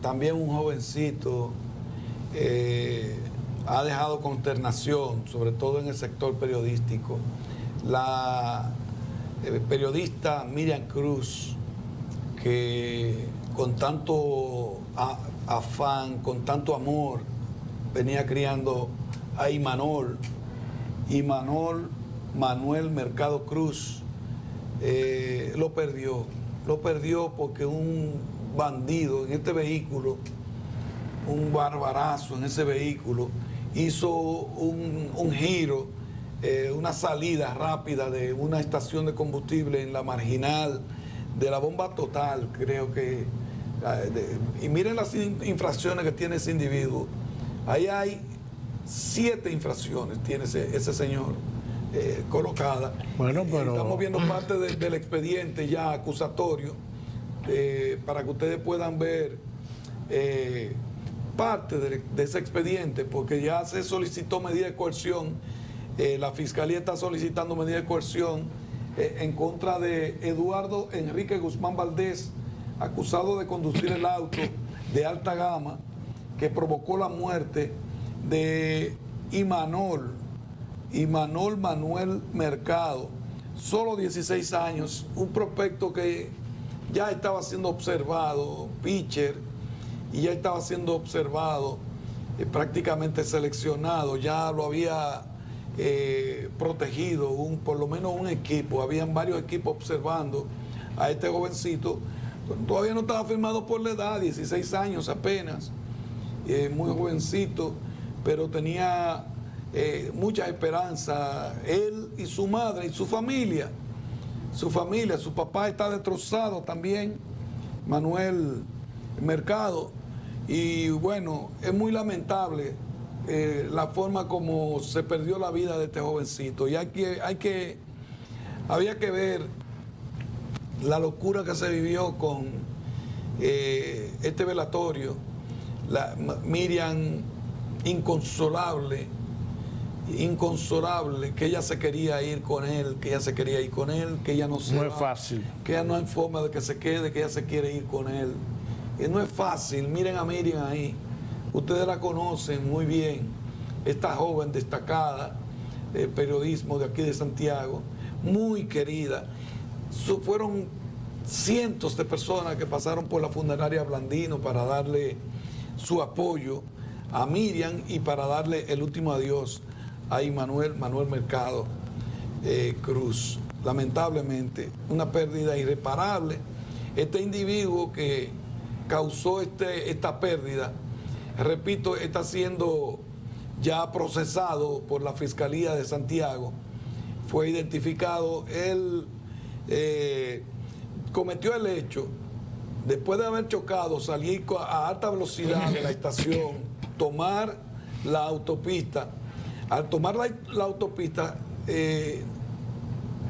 también un jovencito ha dejado consternación, sobre todo en el sector periodístico. La periodista Miriam Cruz, que con tanto afán, con tanto amor, venía criando a Manuel Mercado Cruz, lo perdió porque un bandido en este vehículo, un barbarazo en ese vehículo, hizo un giro, una salida rápida de una estación de combustible en la marginal de la Bomba Total, creo que. Y miren las infracciones que tiene ese individuo. Ahí hay 7 infracciones, tiene ese señor colocada. Bueno, pero estamos viendo parte del expediente ya acusatorio, para que ustedes puedan ver parte de ese expediente, porque ya se solicitó medida de coerción. La Fiscalía está solicitando medida de coerción en contra de Eduardo Enrique Guzmán Valdés, acusado de conducir el auto de alta gama que provocó la muerte de Imanol Manuel Mercado, solo 16 años, un prospecto que ya estaba siendo observado, pitcher, y ya estaba siendo observado, prácticamente seleccionado, ya lo había protegido por lo menos un equipo, habían varios equipos observando a este jovencito. Todavía no estaba firmado por la edad, 16 años apenas, muy jovencito, pero tenía mucha esperanza. Él y su madre y su familia, su papá está destrozado también, Manuel Mercado, y bueno, es muy lamentable la forma como se perdió la vida de este jovencito, y había que ver la locura que se vivió con este velatorio. Miriam, inconsolable, que ella se quería ir con él, que ella no se No va, es fácil. que ella no hay forma de que se quede, que ella se quiere ir con él. Y no es fácil. Miren a Miriam ahí, ustedes la conocen muy bien, esta joven destacada del periodismo de aquí de Santiago, muy querida. Fueron cientos de personas que pasaron por la funeraria Blandino para darle su apoyo a Miriam y para darle el último adiós a Manuel Mercado Cruz. Lamentablemente, una pérdida irreparable. Este individuo que causó esta pérdida, repito, está siendo ya procesado por la Fiscalía de Santiago. Fue identificado. Él cometió el hecho después de haber chocado, salir a alta velocidad de la estación, tomar la autopista. Al tomar la autopista,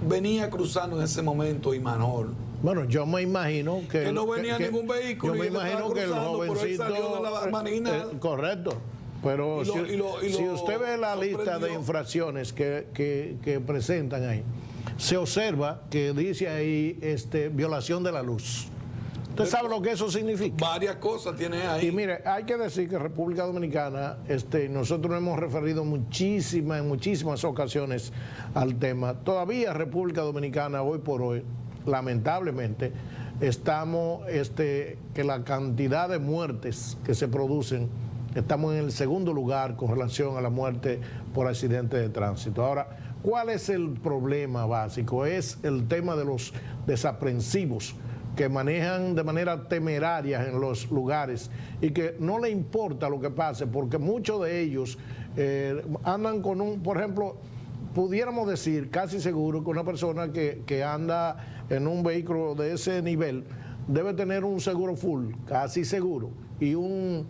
venía cruzando en ese momento Imanol. Bueno, yo me imagino que no venía ningún vehículo. Yo me y él estaba imagino que el cruzando, pero él jovencito. salió de la marina. Correcto. Pero si usted ve la lista de infracciones que presentan ahí, se observa que dice ahí violación de la luz. ¿Usted sabe lo que eso significa? Varias cosas tiene ahí. Y mire, hay que decir que República Dominicana, nosotros nos hemos referido en muchísimas ocasiones al tema. Todavía República Dominicana, hoy por hoy, lamentablemente, estamos, que la cantidad de muertes que se producen, estamos en el segundo lugar con relación a la muerte por accidente de tránsito. Ahora, ¿cuál es el problema básico? Es el tema de los desaprensivos que manejan de manera temeraria en los lugares y que no le importa lo que pase, porque muchos de ellos andan con por ejemplo, pudiéramos decir casi seguro que una persona que anda en un vehículo de ese nivel debe tener un seguro full, casi seguro, y un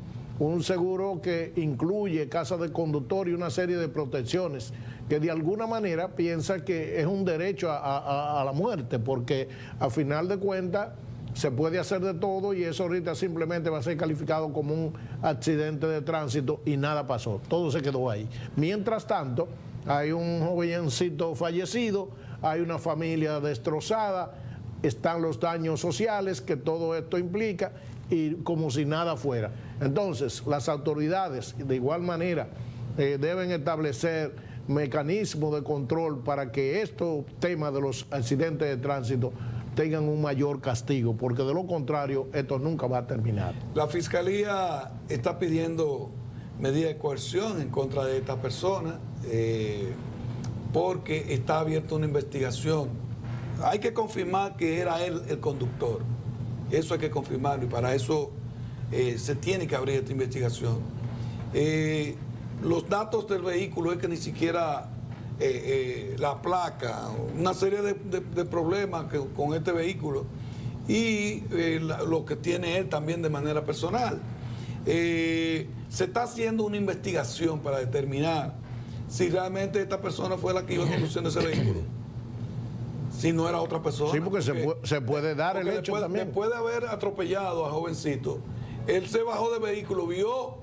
seguro que incluye casa de conductor y una serie de protecciones que de alguna manera piensa que es un derecho a la muerte, porque a final de cuentas se puede hacer de todo y eso ahorita simplemente va a ser calificado como un accidente de tránsito y nada pasó, todo se quedó ahí. Mientras tanto, hay un jovencito fallecido, hay una familia destrozada, están los daños sociales que todo esto implica y como si nada fuera. Entonces, las autoridades de igual manera deben establecer mecanismos de control para que estos temas de los accidentes de tránsito tengan un mayor castigo, porque de lo contrario esto nunca va a terminar. La Fiscalía está pidiendo medidas de coerción en contra de esta persona porque está abierta una investigación. Hay que confirmar que era él el conductor. Eso hay que confirmarlo y para eso se tiene que abrir esta investigación. Los datos del vehículo es que ni siquiera la placa, una serie de problemas con este vehículo y lo que tiene él también de manera personal. Se está haciendo una investigación para determinar si realmente esta persona fue la que iba conduciendo ese vehículo, si no era otra persona. Sí, porque se puede dar el hecho también. Después de haber atropellado a jovencito, él se bajó del vehículo, vio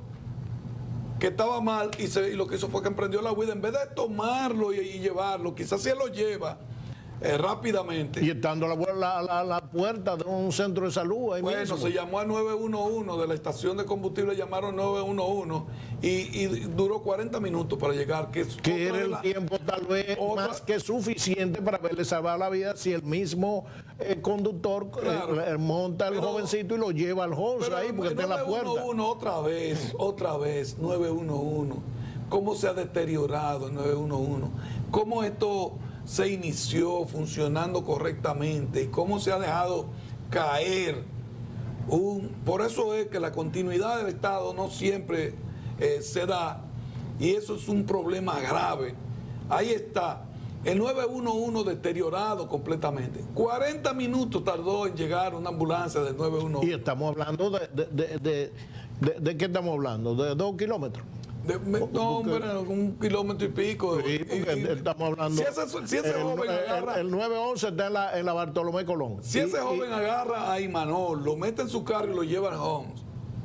que estaba mal y lo que hizo fue que emprendió la huida. En vez de tomarlo y llevarlo, quizás si él lo lleva rápidamente. Y estando a la puerta de un centro de salud. Ahí Bueno, mismo. se llamó al 911, de la estación de combustible llamaron 911 y duró 40 minutos para llegar. Que era el tiempo tal vez más que suficiente para haberle salvado la vida si el mismo conductor Claro. monta al jovencito y lo lleva al hospital ahí porque está en la puerta. 911 otra vez, 911. ¿Cómo se ha deteriorado el 911? ¿Cómo esto se inició funcionando correctamente? ¿Y cómo se ha dejado caer? Por eso es que la continuidad del Estado no siempre se da, y eso es un problema grave. Ahí está, el 911 deteriorado completamente. 40 minutos tardó en llegar una ambulancia del 911. Y estamos hablando ¿de qué estamos hablando? ¿De 2 kilómetros? No, hombre, 1 kilómetro y pico. Sí, porque estamos hablando. Si ese joven agarra. El 911 está en la Bartolomé Colón. Si ese joven agarra a Imanol, lo mete en su carro y lo lleva al Homs.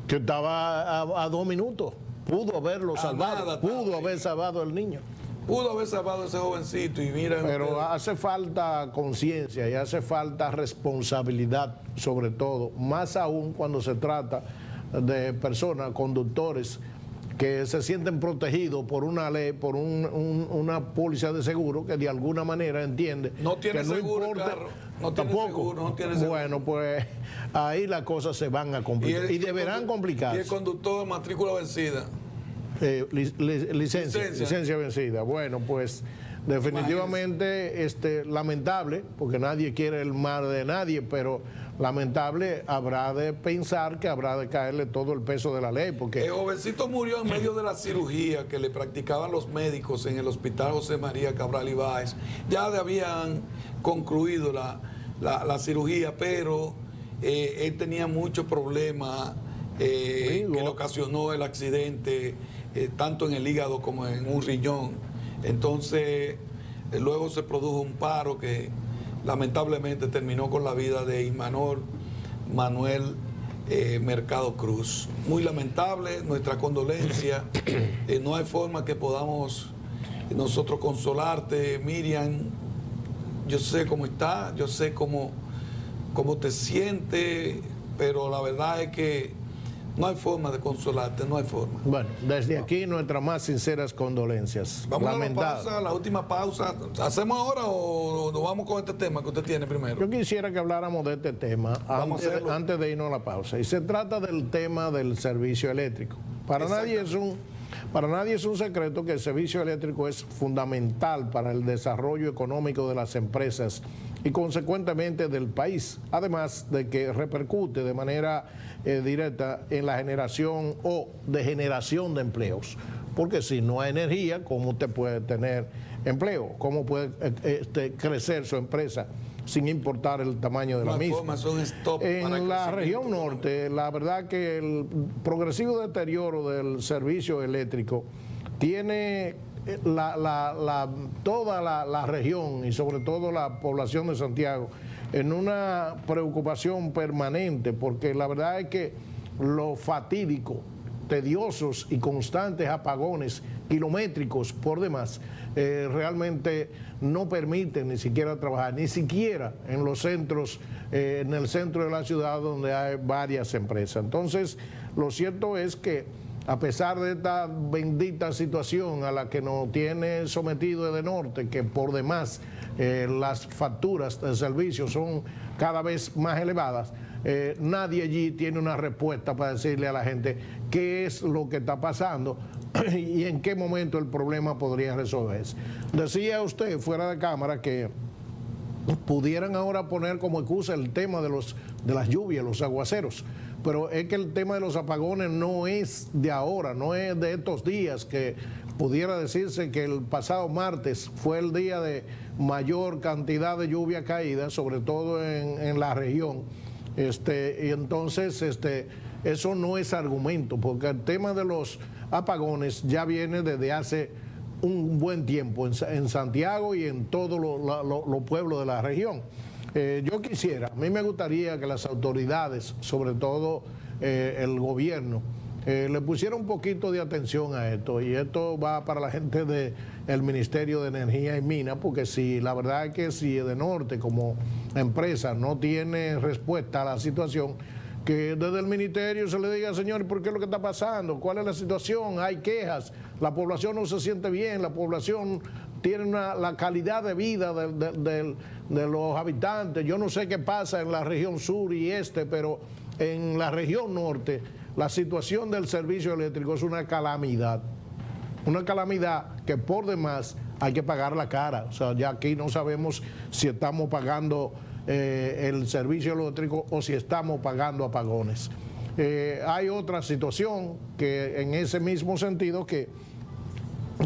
Que estaba a 2 minutos. Pudo haberlo salvado. nada, Pudo haber salvado al niño. Pudo haber salvado a ese jovencito y mira. Pero hace falta conciencia y hace falta responsabilidad, sobre todo, más aún cuando se trata de personas, conductores, que se sienten protegidos por una ley, por una póliza de seguro que de alguna manera entiende No tiene que seguro el carro, no tiene tampoco. seguro, no tiene seguro. Bueno, pues ahí las cosas se van a complicar y deberán Y complicarse. el conductor de matrícula vencida. Licencia vencida. Bueno, pues definitivamente lamentable, porque nadie quiere el mal de nadie, pero lamentable, habrá de pensar que habrá de caerle todo el peso de la ley, porque El jovencito murió en medio de la cirugía que le practicaban los médicos en el Hospital José María Cabral Ibáez. Ya habían concluido la cirugía, pero él tenía muchos problemas que le ocasionó el accidente, tanto en el hígado como en un riñón. Entonces, luego se produjo un paro que lamentablemente terminó con la vida de Imanol Manuel Mercado Cruz. Muy lamentable, nuestra condolencia. No hay forma que podamos nosotros consolarte, Miriam. Yo sé cómo está, yo sé cómo te sientes, pero la verdad es que no hay forma de consolarte, no hay forma. bueno, desde aquí nuestras más sinceras condolencias. Vamos a Lamentable. la última pausa. ¿Hacemos ahora o nos vamos con este tema que usted tiene primero? Yo quisiera que habláramos de este tema Vamos a hacerlo. antes de irnos a la pausa. Y se trata del tema del servicio eléctrico. Para nadie es un secreto que el servicio eléctrico es fundamental para el desarrollo económico de las empresas y consecuentemente del país, además de que repercute de manera directa en la generación o degeneración de empleos. Porque si no hay energía, ¿cómo usted puede tener empleo? ¿Cómo puede crecer su empresa sin importar el tamaño de la misma? En la región norte, la verdad que el progresivo deterioro del servicio eléctrico tiene toda la región y sobre todo la población de Santiago en una preocupación permanente, porque la verdad es que lo fatídico, tediosos y constantes apagones kilométricos por demás realmente no permiten ni siquiera trabajar, ni siquiera en los centros, en el centro de la ciudad donde hay varias empresas. Entonces, lo cierto es que a pesar de esta bendita situación a la que nos tiene sometido Edenorte, que por demás las facturas de servicios son cada vez más elevadas, nadie allí tiene una respuesta para decirle a la gente qué es lo que está pasando y en qué momento el problema podría resolverse. Decía usted fuera de cámara que pudieran ahora poner como excusa el tema de las lluvias, los aguaceros, pero es que el tema de los apagones no es de ahora, no es de estos días, que pudiera decirse que el pasado martes fue el día de mayor cantidad de lluvia caída, sobre todo en la región, y entonces eso no es argumento, porque el tema de los apagones ya viene desde hace un buen tiempo en Santiago y en todos los pueblos de la región. Yo quisiera, a mí me gustaría que las autoridades, sobre todo el gobierno, le pusieron un poquito de atención a esto, y esto va para la gente del Ministerio de Energía y Minas, porque si la verdad es que si Edenorte como empresa no tiene respuesta a la situación, que desde el ministerio se le diga, señor, ¿por qué es lo que está pasando? ¿Cuál es la situación? Hay quejas, la población no se siente bien, la población tiene la calidad de vida de los habitantes. Yo no sé qué pasa en la región sur y este, pero en la región norte la situación del servicio eléctrico es una calamidad que por demás hay que pagar la cara. O sea, ya aquí no sabemos si estamos pagando el servicio eléctrico o si estamos pagando apagones. Hay otra situación que en ese mismo sentido, que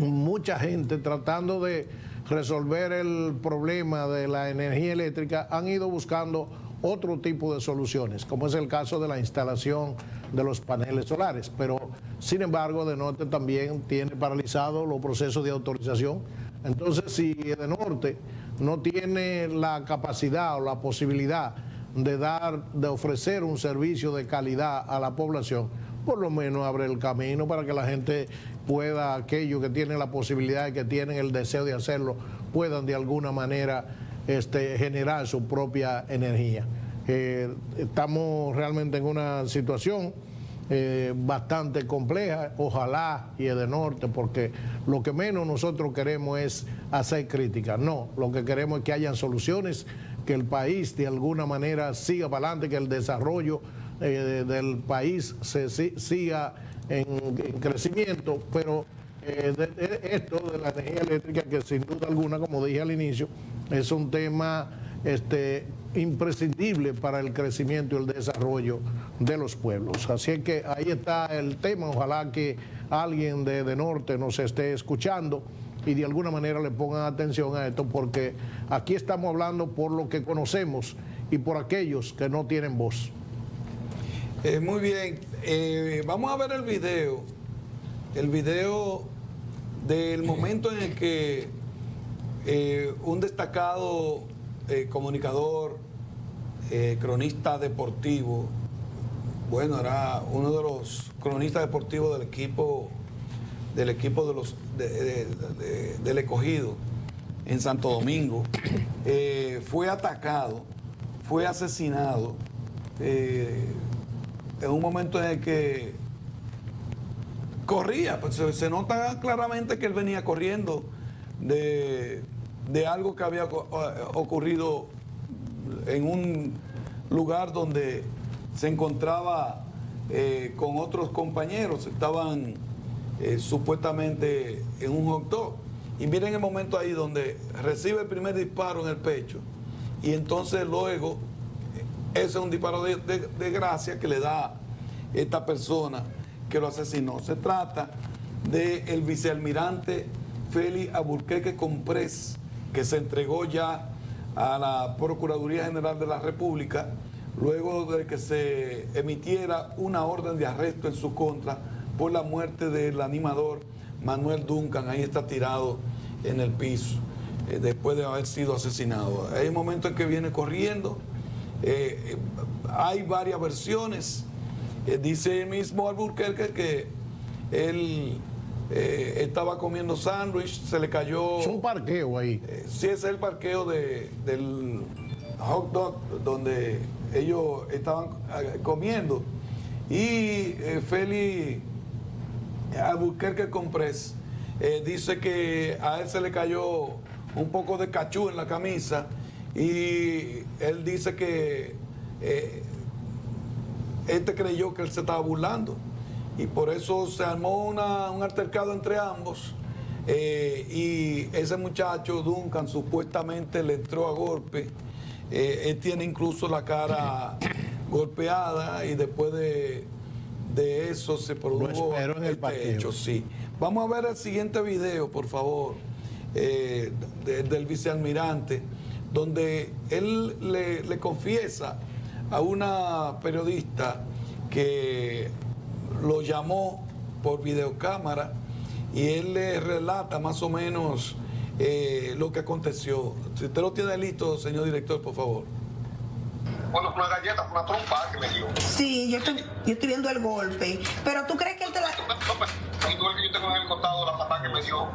mucha gente tratando de resolver el problema de la energía eléctrica han ido buscando otro tipo de soluciones, como es el caso de la instalación de los paneles solares, pero sin embargo Edenorte también tiene paralizado los procesos de autorización. Entonces, si Edenorte no tiene la capacidad o la posibilidad de ofrecer un servicio de calidad a la población, por lo menos abre el camino para que la gente pueda, aquellos que tienen la posibilidad y que tienen el deseo de hacerlo, puedan de alguna manera generar su propia energía. Estamos realmente en una situación bastante compleja. Ojalá y Edenorte, porque lo que menos nosotros queremos es hacer críticas, no, lo que queremos es que hayan soluciones, que el país de alguna manera siga para adelante, que el desarrollo del país siga en crecimiento, pero esto de la energía eléctrica, que sin duda alguna, como dije al inicio, es un tema imprescindible para el crecimiento y el desarrollo de los pueblos. Así es que ahí está el tema. Ojalá que alguien de Edenorte nos esté escuchando y de alguna manera le pongan atención a esto, porque aquí estamos hablando por lo que conocemos y por aquellos que no tienen voz. Muy bien, vamos a ver el video del momento en el que un destacado comunicador, cronista deportivo, bueno, era uno de los cronistas deportivos del equipo del Escogido en Santo Domingo, fue atacado, fue asesinado en un momento en el que corría. Pues se nota claramente que él venía corriendo de algo que había ocurrido en un lugar donde se encontraba con otros compañeros. Estaban supuestamente en un hot dog, y miren el momento ahí donde recibe el primer disparo en el pecho, y entonces luego ese es un disparo de gracia que le da esta persona que lo asesinó. Se trata del vicealmirante Félix Alburquerque Comprés, que se entregó ya a la Procuraduría General de la República luego de que se emitiera una orden de arresto en su contra por la muerte del animador Manuel Duncan. Ahí está tirado en el piso después de haber sido asesinado. Hay un momento en que viene corriendo. Hay varias versiones. Dice el mismo Alburquerque que él estaba comiendo sándwich, se le cayó. Es un parqueo ahí. Sí, es el parqueo del hot dog donde ellos estaban comiendo. Y Félix Alburquerque Comprés dice que a él se le cayó un poco de cachú en la camisa, y él dice que creyó que él se estaba burlando, y por eso se armó un altercado entre ambos, y ese muchacho Duncan supuestamente le entró a golpe. Él tiene incluso la cara golpeada, y después de eso se produjo este hecho. Sí. Vamos a ver el siguiente video, por favor, del vicealmirante, donde él le confiesa a una periodista que lo llamó por videocámara, y él le relata más o menos lo que aconteció. Si usted lo tiene listo, señor director, por favor. Bueno, una galleta, una trompa que me dio. Sí, yo estoy viendo el golpe. Pero ¿tú crees que él te la... Y tú el que yo tengo en el costado, la patada que me dio.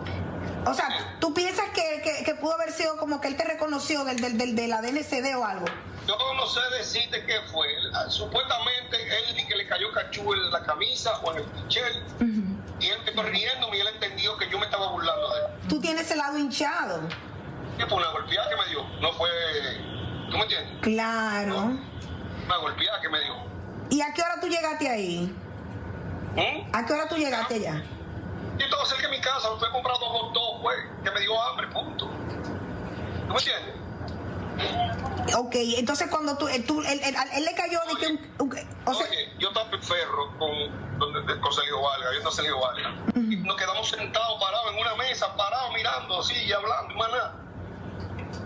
O sea, ¿tú piensas que pudo haber sido como que él te reconoció de la DNCD o algo? Yo no sé decirte qué fue. Supuestamente él ni que le cayó cachú en la camisa o en el pichel. Y él me estoy riéndome y él entendió que yo me estaba burlando de él. Tú tienes el lado hinchado. ¿Qué fue una golpeada que me dio? No fue... ¿Tú me entiendes? Claro. Una golpeada que me dio. ¿Y a qué hora tú llegaste ahí? ¿A qué hora tú llegaste allá? Yo estaba cerca de mi casa, me fui a comprar 2 hot dogs, güey, que me dio hambre, punto. ¿Tú me entiendes? Ok, entonces cuando él le cayó de que o sea, Oye, yo estaba en Ferro con Sergio Vargas, yo no Sergio Vargas. Y nos quedamos sentados, parados en una mesa, parados mirando así y hablando y más nada.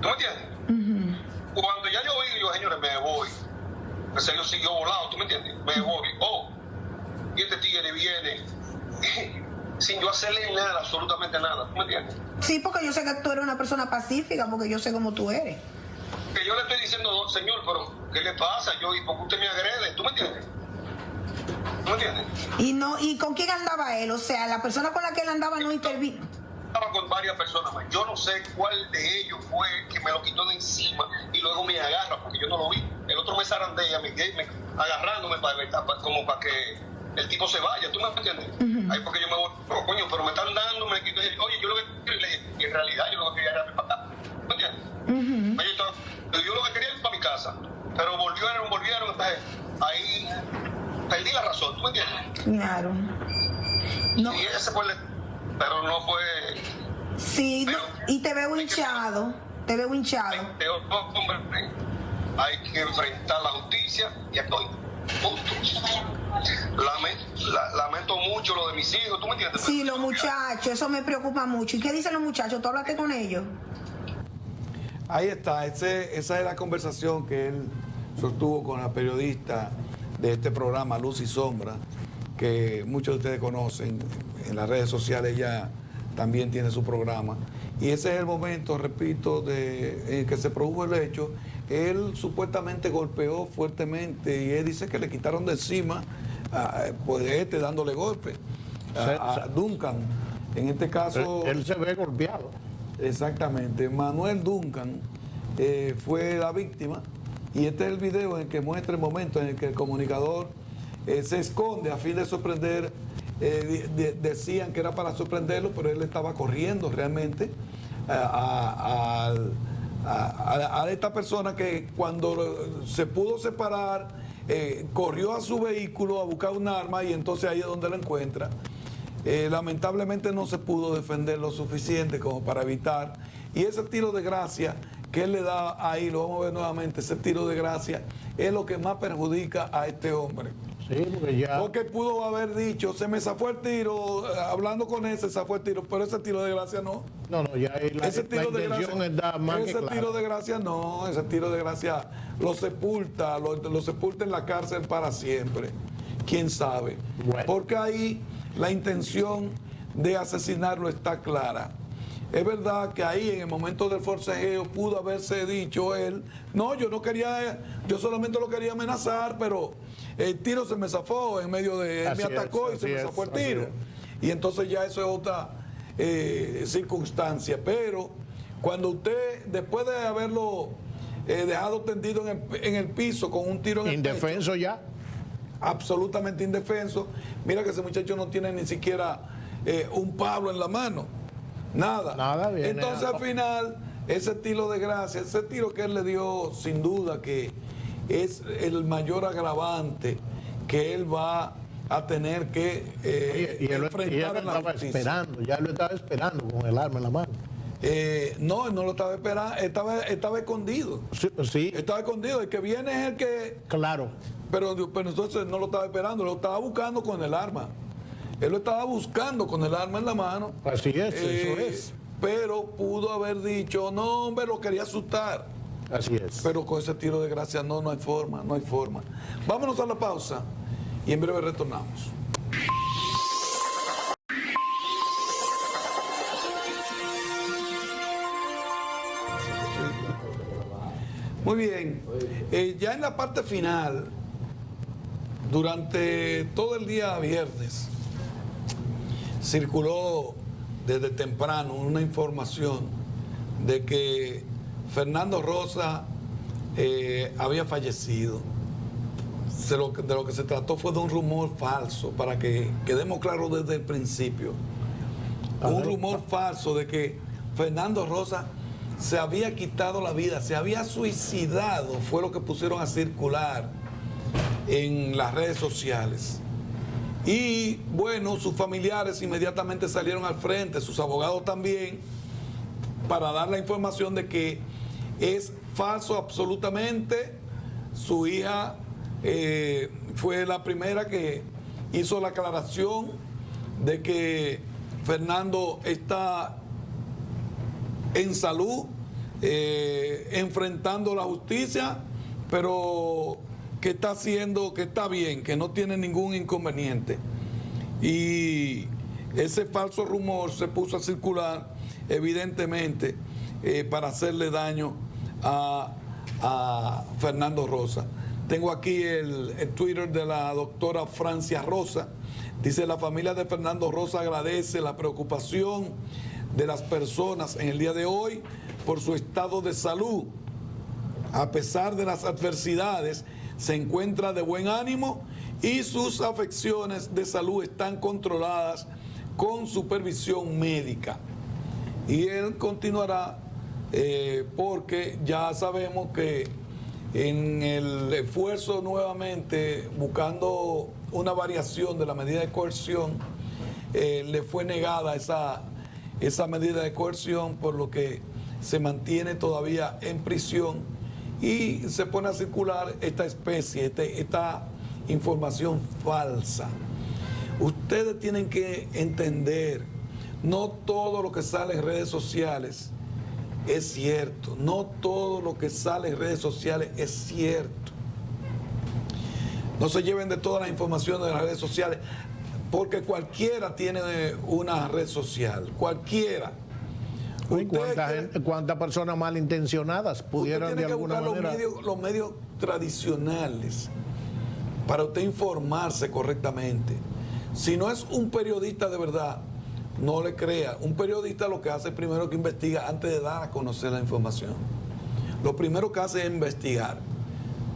¿Tú me entiendes? Cuando ya yo vi, yo, señores, me voy. El Sergio siguió volado, ¿tú me entiendes? Me voy. Oh, y este tigre viene sin yo hacerle nada, absolutamente nada, ¿tú me entiendes? sí, porque yo sé que tú eres una persona pacífica, porque yo sé cómo tú eres. Que yo le estoy diciendo, señor, pero ¿qué le pasa? ¿Y por qué usted me agrede? ¿Tú me entiendes? ¿Tú me entiendes? ¿Y con quién andaba él? O sea, la persona con la que él andaba no intervino. Estaba con varias personas más. Yo no sé cuál de ellos fue que me lo quitó de encima y luego me agarra, porque yo no lo vi. El otro me zarandea, agarrándome como para que el tipo se vaya, ¿tú me entiendes? Ahí porque yo me voy, oh, coño, pero me están dando, me quito. Oye, yo lo que quería, y en realidad yo lo que quería era para acá, ¿me entiendes? Yo lo que quería era ir para mi casa, pero volvieron, entonces ahí perdí la razón, ¿tú me entiendes? Claro. No. Y ese fue pero no fue... Sí, pero, y te veo hinchado, hombre, hay que enfrentar la justicia y estoy punto. Lamento mucho lo de mis hijos, ¿tú me entiendes? Sí, los muchachos, eso me preocupa mucho. ¿Y qué dicen los muchachos? ¿Tú hablaste con ellos? Ahí está, esa es la conversación que él sostuvo con la periodista de este programa, Luz y Sombra, que muchos de ustedes conocen. En las redes sociales ella también tiene su programa. Y ese es el momento, repito, en que se produjo el hecho. Él supuestamente golpeó fuertemente y él dice que le quitaron de encima, pues dándole golpe a Duncan. En este caso... Él se ve golpeado. Exactamente. Manuel Duncan fue la víctima y este es el video en el que muestra el momento en el que el comunicador se esconde a fin de sorprender. Decían que era para sorprenderlo, pero él estaba corriendo realmente a esta persona que cuando se pudo separar corrió a su vehículo a buscar un arma y entonces ahí es donde lo encuentra. Lamentablemente no se pudo defender lo suficiente como para evitar, y ese tiro de gracia que él le da ahí, lo vamos a ver nuevamente, ese tiro de gracia es lo que más perjudica a este hombre. Sí, porque ya... Porque pudo haber dicho, se me zafó el tiro, hablando con él se zafó el tiro, pero ese tiro de gracia no. No, ya Ese tiro de gracia, está más que ese clara. tiro de gracia no, ese tiro de gracia lo sepulta en la cárcel para siempre. ¿Quién sabe? Bueno. Porque ahí la intención de asesinarlo está clara. Es verdad que ahí en el momento del forcejeo pudo haberse dicho él, no, yo no quería, yo solamente lo quería amenazar, pero el tiro se me zafó en medio de él, me atacó y se me zafó el tiro. Y entonces ya eso es otra circunstancia. Pero cuando usted, después de haberlo dejado tendido en el piso con un tiro en el pecho, indefenso ya. Absolutamente indefenso. Mira que ese muchacho no tiene ni siquiera un palo en la mano. Nada. Viene. Entonces al final, ese tiro de gracia, ese tiro que él le dio, sin duda que es el mayor agravante que él va a tener que y él enfrentar en la estaba justicia. esperando, ya lo estaba esperando con el arma en la mano. No, él no lo estaba esperando, estaba escondido. Sí, Estaba escondido. El que viene es el que... claro. Pero entonces no lo estaba esperando, lo estaba buscando con el arma. Él lo estaba buscando con el arma en la mano. Así es, eso es. Pero pudo haber dicho, no, hombre, lo quería asustar. Así es. Pero con ese tiro de gracia no hay forma. Vámonos a la pausa y en breve retornamos. Muy bien. Ya en la parte final, durante todo el día viernes, circuló desde temprano una información de que Fernando Rosa había fallecido. De lo que se trató fue de un rumor falso, para que quedemos claros desde el principio. Un rumor falso de que Fernando Rosa se había quitado la vida, se había suicidado, fue lo que pusieron a circular en las redes sociales. Y bueno, sus familiares inmediatamente salieron al frente, sus abogados también, para dar la información de que es falso absolutamente. Su hija fue la primera que hizo la aclaración de que Fernando está en salud, enfrentando la justicia, pero que está haciendo, que está bien, que no tiene ningún inconveniente. Y ese falso rumor se puso a circular, evidentemente, para hacerle daño a Fernando Rosa. Tengo aquí el Twitter de la doctora Francia Rosa. Dice: la familia de Fernando Rosa agradece la preocupación de las personas en el día de hoy por su estado de salud. A pesar de las adversidades, se encuentra de buen ánimo y sus afecciones de salud están controladas con supervisión médica. Y él continuará porque ya sabemos que en el esfuerzo nuevamente buscando una variación de la medida de coerción, le fue negada esa medida de coerción, por lo que se mantiene todavía en prisión y se pone a circular esta especie, esta información falsa. Ustedes tienen que entender, no todo lo que sale en redes sociales es cierto, no todo lo que sale en redes sociales es cierto. No se lleven de todas las informaciones de las redes sociales, porque cualquiera tiene una red social, cualquiera. ¿Cuántas personas malintencionadas pudieran de alguna manera? Los medios tradicionales para usted informarse correctamente. Si no es un periodista de verdad, no le crea. Un periodista lo que hace primero que investiga antes de dar a conocer la información. Lo primero que hace es investigar.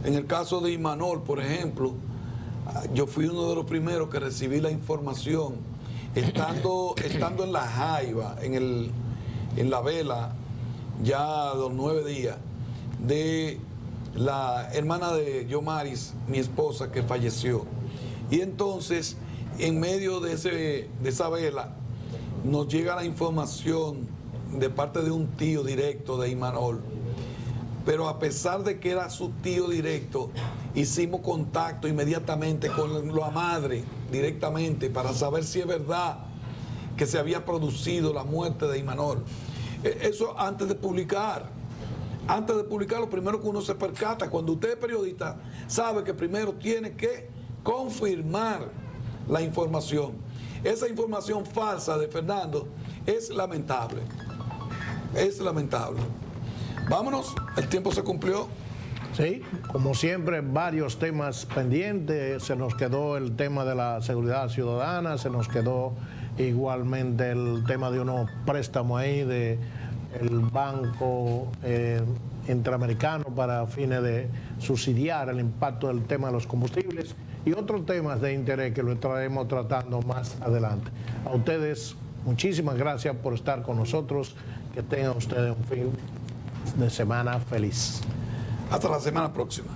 En el caso de Imanol, por ejemplo, yo fui uno de los primeros que recibí la información estando en La Jaiba, en la vela, ya los 9 días, de la hermana de Yomaris, mi esposa, que falleció. Y entonces, en medio de esa vela, nos llega la información de parte de un tío directo de Imanol. Pero a pesar de que era su tío directo, hicimos contacto inmediatamente con la madre directamente para saber si es verdad que se había producido la muerte de Imanol. Eso antes de publicar. Antes de publicar, lo primero que uno se percata, cuando usted es periodista, sabe que primero tiene que confirmar la información. Esa información falsa de Fernando es lamentable. Es lamentable. Vámonos, el tiempo se cumplió. Sí, como siempre, varios temas pendientes. Se nos quedó el tema de la seguridad ciudadana, se nos quedó igualmente el tema de unos préstamos ahí del Banco Interamericano para fines de subsidiar el impacto del tema de los combustibles y otros temas de interés que lo estaremos tratando más adelante. A ustedes, muchísimas gracias por estar con nosotros. Que tengan ustedes un fin de semana feliz. Hasta la semana próxima.